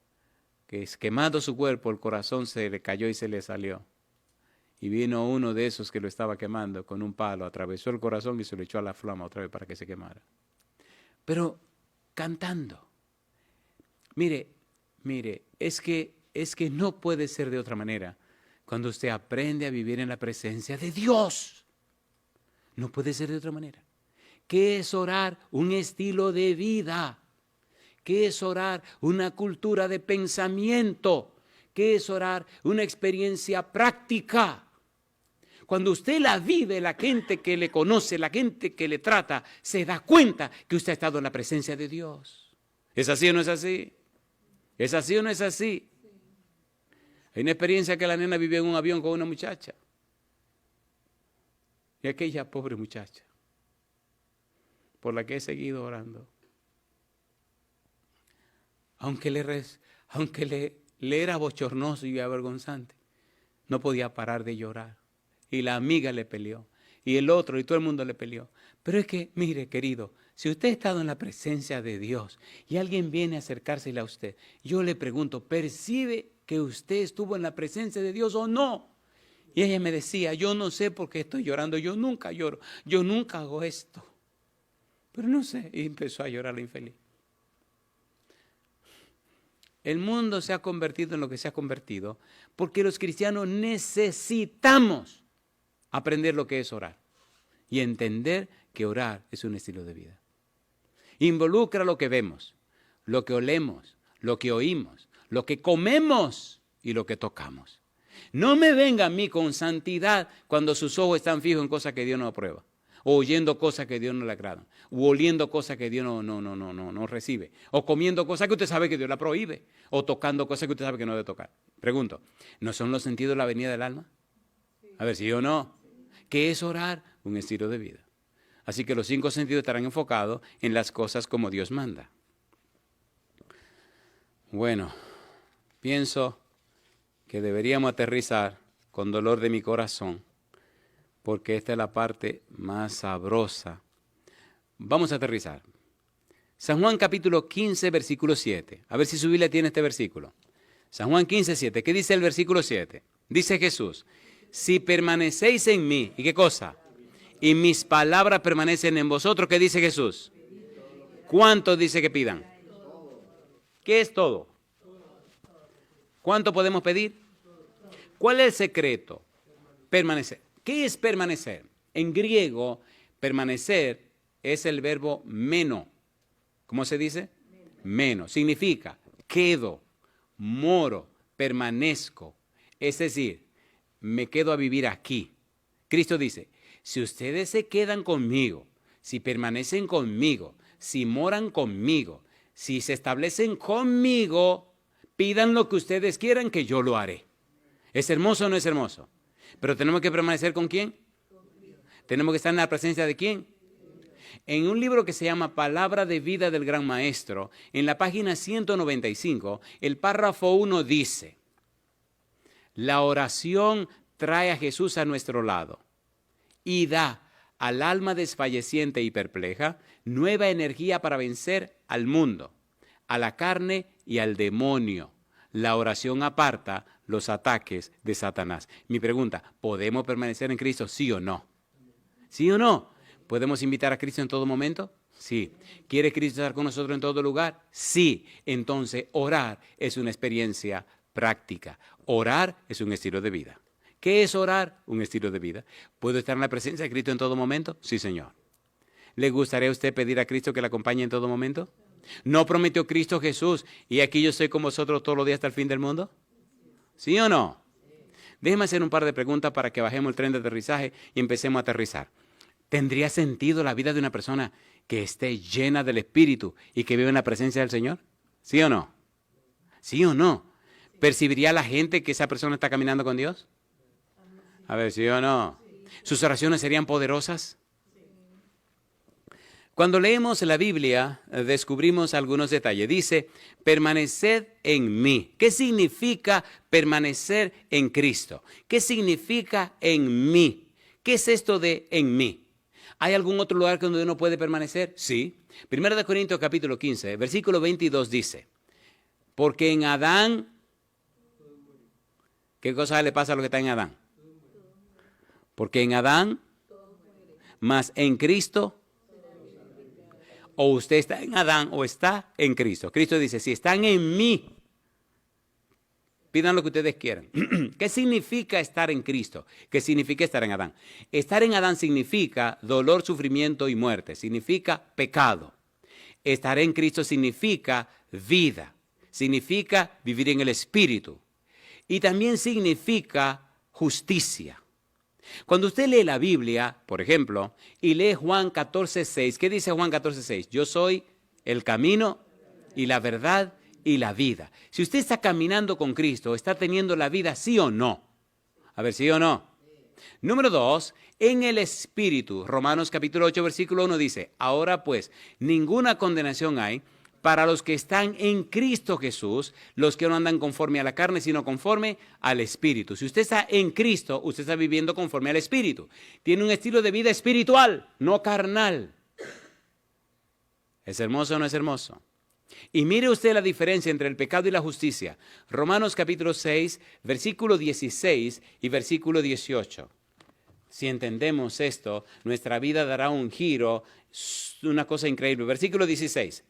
que quemando su cuerpo, el corazón se le cayó y se le salió. Y vino uno de esos que lo estaba quemando con un palo, atravesó el corazón y se lo echó a la flama otra vez para que se quemara. Pero cantando. Mire, es que no puede ser de otra manera. Cuando usted aprende a vivir en la presencia de Dios, no puede ser de otra manera. ¿Qué es orar? Un estilo de vida. ¿Qué es orar? Una cultura de pensamiento. ¿Qué es orar? Una experiencia práctica. Cuando usted la vive, la gente que le conoce, la gente que le trata, se da cuenta que usted ha estado en la presencia de Dios. ¿Es así o no es así? ¿Es así o no es así? Hay una experiencia que la nena vivió en un avión con una muchacha. Y aquella pobre muchacha, por la que he seguido orando, aunque le era bochornoso y avergonzante, no podía parar de llorar. Y la amiga le peleó, y el otro, y todo el mundo le peleó. Pero es que, mire, querido, si usted ha estado en la presencia de Dios y alguien viene a acercársele a usted, yo le pregunto, ¿percibe que usted estuvo en la presencia de Dios o no? Y ella me decía, yo no sé por qué estoy llorando, yo nunca lloro, yo nunca hago esto. Pero no sé, y empezó a llorar la infeliz. El mundo se ha convertido en lo que se ha convertido porque los cristianos necesitamos aprender lo que es orar y entender que orar es un estilo de vida. Involucra lo que vemos, lo que olemos, lo que oímos, lo que comemos y lo que tocamos. No me venga a mí con santidad cuando sus ojos están fijos en cosas que Dios no aprueba, o oyendo cosas que Dios no le agradan, o oliendo cosas que Dios no recibe, o comiendo cosas que usted sabe que Dios la prohíbe, o tocando cosas que usted sabe que no debe tocar. Pregunto, ¿no son los sentidos la venida del alma? A ver, ¿sí o no? ¿Qué es orar? Un estilo de vida. Así que los 5 sentidos estarán enfocados en las cosas como Dios manda. Bueno, pienso que deberíamos aterrizar con dolor de mi corazón, porque esta es la parte más sabrosa. Vamos a aterrizar. San Juan capítulo 15, versículo 7. A ver si su Biblia tiene este versículo. San Juan 15, 7. ¿Qué dice el versículo 7? Dice Jesús, si permanecéis en mí, ¿y qué cosa? Y mis palabras permanecen en vosotros, ¿qué dice Jesús? ¿Cuánto dice que pidan? ¿Qué es todo? ¿Cuánto podemos pedir? ¿Cuál es el secreto? Permanecer. ¿Qué es permanecer? En griego, permanecer es el verbo meno. ¿Cómo se dice? Meno. Significa quedo, moro, permanezco. Es decir, me quedo a vivir aquí. Cristo dice, si ustedes se quedan conmigo, si permanecen conmigo, si moran conmigo, si se establecen conmigo, pidan lo que ustedes quieran que yo lo haré. ¿Es hermoso o no es hermoso? Pero tenemos que permanecer ¿con quién? Tenemos que estar en la presencia de ¿quién? En un libro que se llama Palabra de Vida del Gran Maestro, en la página 195, el párrafo 1 dice: la oración trae a Jesús a nuestro lado y da al alma desfalleciente y perpleja nueva energía para vencer al mundo, a la carne y al demonio. La oración aparta los ataques de Satanás. Mi pregunta, ¿podemos permanecer en Cristo? ¿Sí o no? ¿Sí o no? ¿Podemos invitar a Cristo en todo momento? Sí. ¿Quiere Cristo estar con nosotros en todo lugar? Sí. Entonces, orar es una experiencia práctica. Orar es un estilo de vida. ¿Qué es orar? Un estilo de vida. ¿Puedo estar en la presencia de Cristo en todo momento? Sí, Señor. ¿Le gustaría a usted pedir a Cristo que le acompañe en todo momento? ¿No prometió Cristo Jesús, y aquí yo estoy con vosotros todos los días hasta el fin del mundo? ¿Sí o no? Déjeme hacer un par de preguntas para que bajemos el tren de aterrizaje y empecemos a aterrizar. ¿Tendría sentido la vida de una persona que esté llena del Espíritu y que vive en la presencia del Señor? ¿Sí o no? ¿Sí o no? ¿Percibiría la gente que esa persona está caminando con Dios? A ver, ¿sí o no? ¿Sus oraciones serían poderosas? Cuando leemos la Biblia, descubrimos algunos detalles. Dice, permaneced en mí. ¿Qué significa permanecer en Cristo? ¿Qué significa en mí? ¿Qué es esto de en mí? ¿Hay algún otro lugar donde uno puede permanecer? Sí. 1 Corintios capítulo 15, versículo 22 dice, porque en Adán, ¿qué cosa le pasa a lo que está en Adán? Porque en Adán, más en Cristo, o usted está en Adán o está en Cristo. Cristo dice, si están en mí, pidan lo que ustedes quieran. ¿Qué significa estar en Cristo? ¿Qué significa estar en Adán? Estar en Adán significa dolor, sufrimiento y muerte. Significa pecado. Estar en Cristo significa vida. Significa vivir en el Espíritu. Y también significa justicia. Cuando usted lee la Biblia, por ejemplo, y lee Juan 14:6, ¿qué dice Juan 14:6? Yo soy el camino y la verdad y la vida. Si usted está caminando con Cristo, ¿está teniendo la vida, sí o no? A ver, ¿sí o no? Número 2, en el Espíritu. Romanos capítulo 8, versículo 1 dice, ahora pues, ninguna condenación hay para los que están en Cristo Jesús, los que no andan conforme a la carne, sino conforme al Espíritu. Si usted está en Cristo, usted está viviendo conforme al Espíritu. Tiene un estilo de vida espiritual, no carnal. ¿Es hermoso o no es hermoso? Y mire usted la diferencia entre el pecado y la justicia. Romanos capítulo 6, versículo 16 y versículo 18. Si entendemos esto, nuestra vida dará un giro, una cosa increíble. Versículo 16.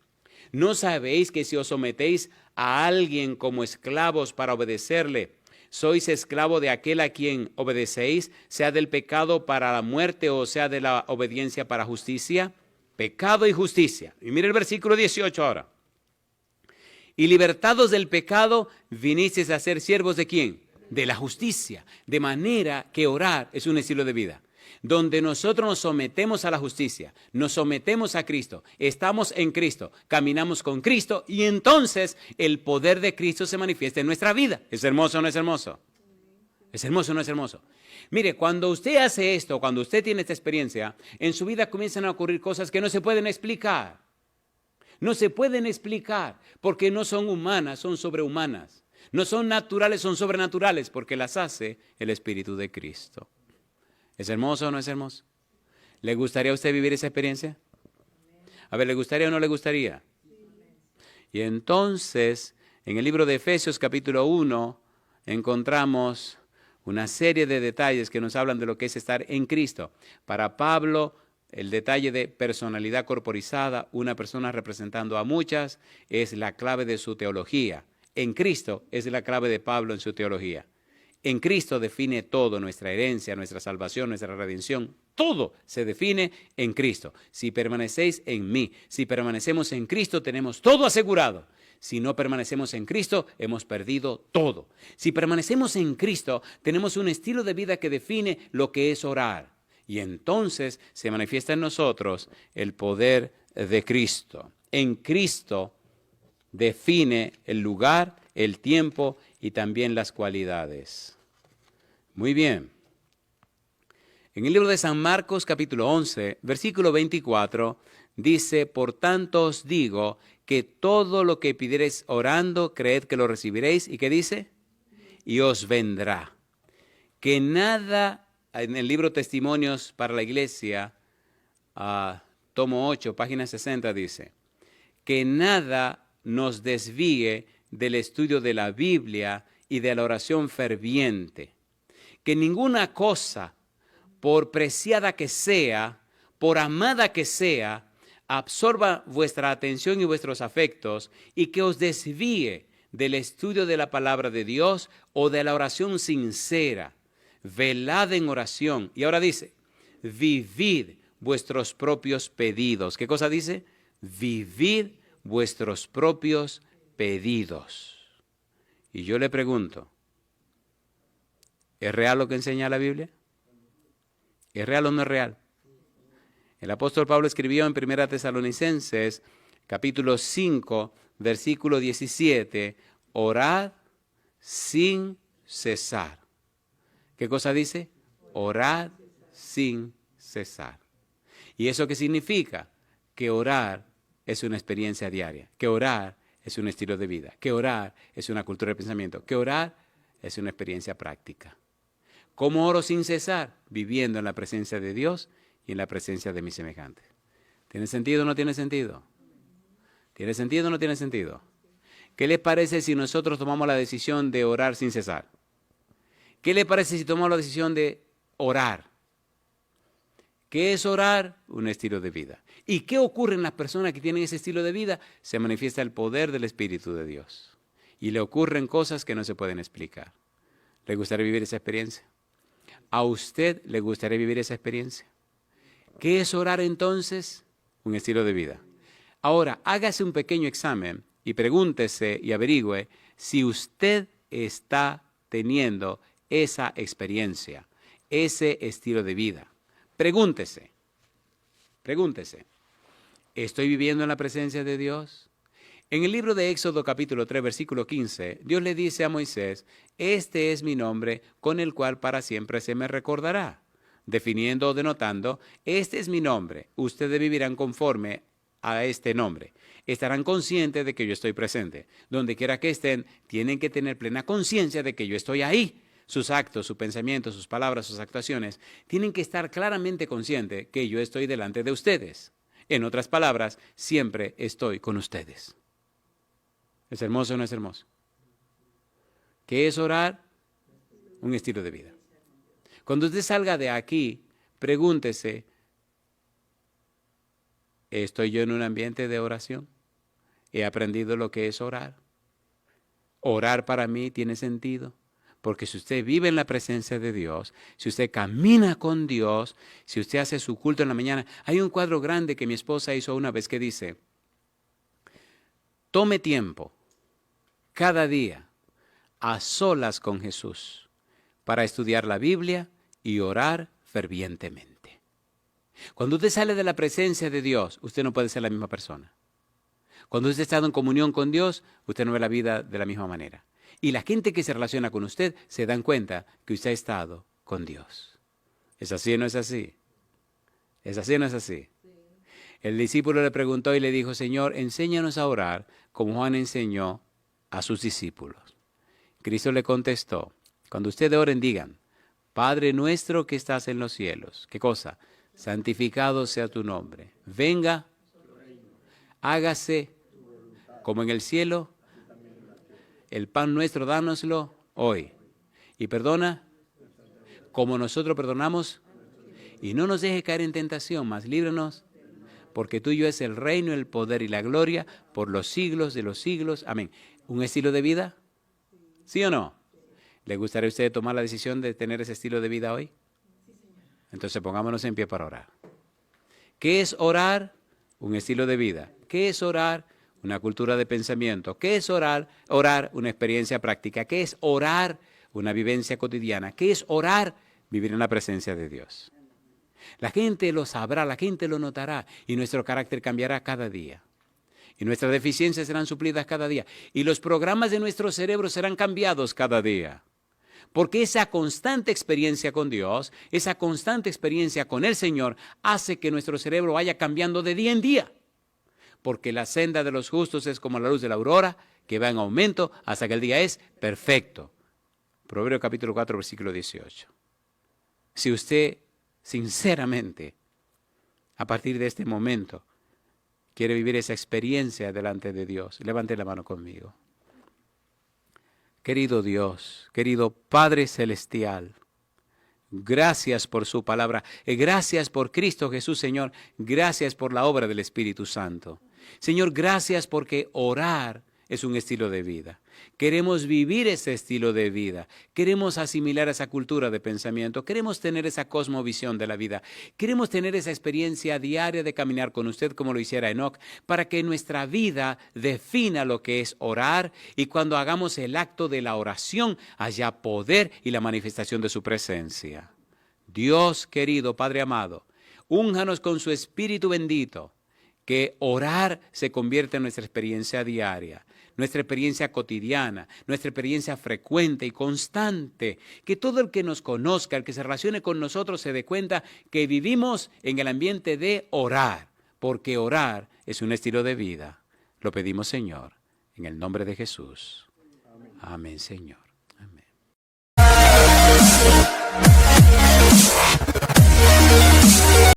¿No sabéis que si os sometéis a alguien como esclavos para obedecerle, sois esclavo de aquel a quien obedecéis, sea del pecado para la muerte o sea de la obediencia para justicia? Pecado y justicia. Y mire el versículo 18 ahora. Y libertados del pecado, vinisteis a ser siervos ¿de quién? De la justicia. De manera que orar es un estilo de vida, donde nosotros nos sometemos a la justicia, nos sometemos a Cristo, estamos en Cristo, caminamos con Cristo y entonces el poder de Cristo se manifiesta en nuestra vida. ¿Es hermoso o no es hermoso? ¿Es hermoso o no es hermoso? Mire, cuando usted hace esto, cuando usted tiene esta experiencia, en su vida comienzan a ocurrir cosas que no se pueden explicar. No se pueden explicar porque no son humanas, son sobrehumanas. No son naturales, son sobrenaturales porque las hace el Espíritu de Cristo. ¿Es hermoso o no es hermoso? ¿Le gustaría a usted vivir esa experiencia? A ver, ¿le gustaría o no le gustaría? Y entonces, en el libro de Efesios capítulo 1, encontramos una serie de detalles que nos hablan de lo que es estar en Cristo. Para Pablo, el detalle de personalidad corporizada, una persona representando a muchas, es la clave de su teología. En Cristo es la clave de Pablo en su teología. En Cristo define todo, nuestra herencia, nuestra salvación, nuestra redención. Todo se define en Cristo. Si permanecéis en mí, si permanecemos en Cristo, tenemos todo asegurado. Si no permanecemos en Cristo, hemos perdido todo. Si permanecemos en Cristo, tenemos un estilo de vida que define lo que es orar. Y entonces se manifiesta en nosotros el poder de Cristo. En Cristo define el lugar, el tiempo y también las cualidades. Muy bien. En el libro de San Marcos, capítulo 11, versículo 24, dice, por tanto os digo que todo lo que pidiereis orando, creed que lo recibiréis. ¿Y qué dice? Y os vendrá. Que nada, en el libro Testimonios para la Iglesia, tomo 8, página 60, dice, que nada nos desvíe del estudio de la Biblia y de la oración ferviente. Que ninguna cosa, por preciada que sea, por amada que sea, absorba vuestra atención y vuestros afectos y que os desvíe del estudio de la palabra de Dios o de la oración sincera. Velad en oración. Y ahora dice, vivid vuestros propios pedidos. ¿Qué cosa dice? Vivid vuestros propios pedidos. Y yo le pregunto, ¿es real lo que enseña la Biblia? ¿Es real o no es real? El apóstol Pablo escribió en 1 Tesalonicenses, capítulo 5, versículo 17, orad sin cesar. ¿Qué cosa dice? Orad sin cesar. ¿Y eso qué significa? Que orar es una experiencia diaria, que orar es un estilo de vida, que orar es una cultura de pensamiento, que orar es una experiencia práctica. ¿Cómo oro sin cesar? Viviendo en la presencia de Dios y en la presencia de mis semejantes. ¿Tiene sentido o no tiene sentido? ¿Tiene sentido o no tiene sentido? ¿Qué les parece si nosotros tomamos la decisión de orar sin cesar? ¿Qué les parece si tomamos la decisión de orar? ¿Qué es orar? Un estilo de vida. ¿Y qué ocurre en las personas que tienen ese estilo de vida? Se manifiesta el poder del Espíritu de Dios. Y le ocurren cosas que no se pueden explicar. ¿Le gustaría vivir esa experiencia? ¿A usted le gustaría vivir esa experiencia? ¿Qué es orar entonces? Un estilo de vida. Ahora, hágase un pequeño examen y pregúntese y averigüe si usted está teniendo esa experiencia, ese estilo de vida. Pregúntese, ¿estoy viviendo en la presencia de Dios? En el libro de Éxodo capítulo 3, versículo 15, Dios le dice a Moisés, este es mi nombre con el cual para siempre se me recordará. Definiendo o denotando, este es mi nombre, ustedes vivirán conforme a este nombre. Estarán conscientes de que yo estoy presente. Donde quiera que estén, tienen que tener plena conciencia de que yo estoy ahí. Sus actos, sus pensamientos, sus palabras, sus actuaciones, tienen que estar claramente conscientes que yo estoy delante de ustedes. En otras palabras, siempre estoy con ustedes. ¿Es hermoso o no es hermoso? ¿Qué es orar? Un estilo de vida. Cuando usted salga de aquí, pregúntese, ¿estoy yo en un ambiente de oración? ¿He aprendido lo que es orar? ¿Orar para mí tiene sentido? Porque si usted vive en la presencia de Dios, si usted camina con Dios, si usted hace su culto en la mañana, hay un cuadro grande que mi esposa hizo una vez que dice, tome tiempo cada día a solas con Jesús para estudiar la Biblia y orar fervientemente. Cuando usted sale de la presencia de Dios, usted no puede ser la misma persona. Cuando usted está en comunión con Dios, usted no ve la vida de la misma manera. Y la gente que se relaciona con usted se dan cuenta que usted ha estado con Dios. ¿Es así o no es así? ¿Es así o no es así? Sí. El discípulo le preguntó y le dijo, Señor, enséñanos a orar como Juan enseñó a sus discípulos. Cristo le contestó, cuando ustedes oren digan, Padre nuestro que estás en los cielos. ¿Qué cosa? Santificado sea tu nombre. Venga, hágase como en el cielo. El pan nuestro, dánoslo hoy. Y perdona como nosotros perdonamos. Y no nos deje caer en tentación, mas líbranos, porque tuyo es el reino, el poder y la gloria por los siglos de los siglos. Amén. ¿Un estilo de vida? ¿Sí o no? ¿Le gustaría a usted tomar la decisión de tener ese estilo de vida hoy? Entonces pongámonos en pie para orar. ¿Qué es orar? Un estilo de vida. ¿Qué es orar? Una cultura de pensamiento. ¿Qué es orar? Orar, una experiencia práctica. ¿Qué es orar? Una vivencia cotidiana. ¿Qué es orar? Vivir en la presencia de Dios. La gente lo sabrá, la gente lo notará y nuestro carácter cambiará cada día. Y nuestras deficiencias serán suplidas cada día. Y los programas de nuestro cerebro serán cambiados cada día. Porque esa constante experiencia con Dios, esa constante experiencia con el Señor, hace que nuestro cerebro vaya cambiando de día en día. Porque la senda de los justos es como la luz de la aurora, que va en aumento hasta que el día es perfecto. Proverbios capítulo 4, versículo 18. Si usted sinceramente, a partir de este momento, quiere vivir esa experiencia delante de Dios, levante la mano conmigo. Querido Dios, querido Padre Celestial, gracias por su palabra, gracias por Cristo Jesús, Señor, gracias por la obra del Espíritu Santo. Señor, gracias porque orar es un estilo de vida. Queremos vivir ese estilo de vida. Queremos asimilar esa cultura de pensamiento. Queremos tener esa cosmovisión de la vida. Queremos tener esa experiencia diaria de caminar con usted como lo hiciera Enoc, para que nuestra vida defina lo que es orar y cuando hagamos el acto de la oración haya poder y la manifestación de su presencia. Dios querido, Padre amado, únjanos con su Espíritu bendito, que orar se convierta en nuestra experiencia diaria, nuestra experiencia cotidiana, nuestra experiencia frecuente y constante. Que todo el que nos conozca, el que se relacione con nosotros, se dé cuenta que vivimos en el ambiente de orar, porque orar es un estilo de vida. Lo pedimos, Señor, en el nombre de Jesús. Amén, Señor.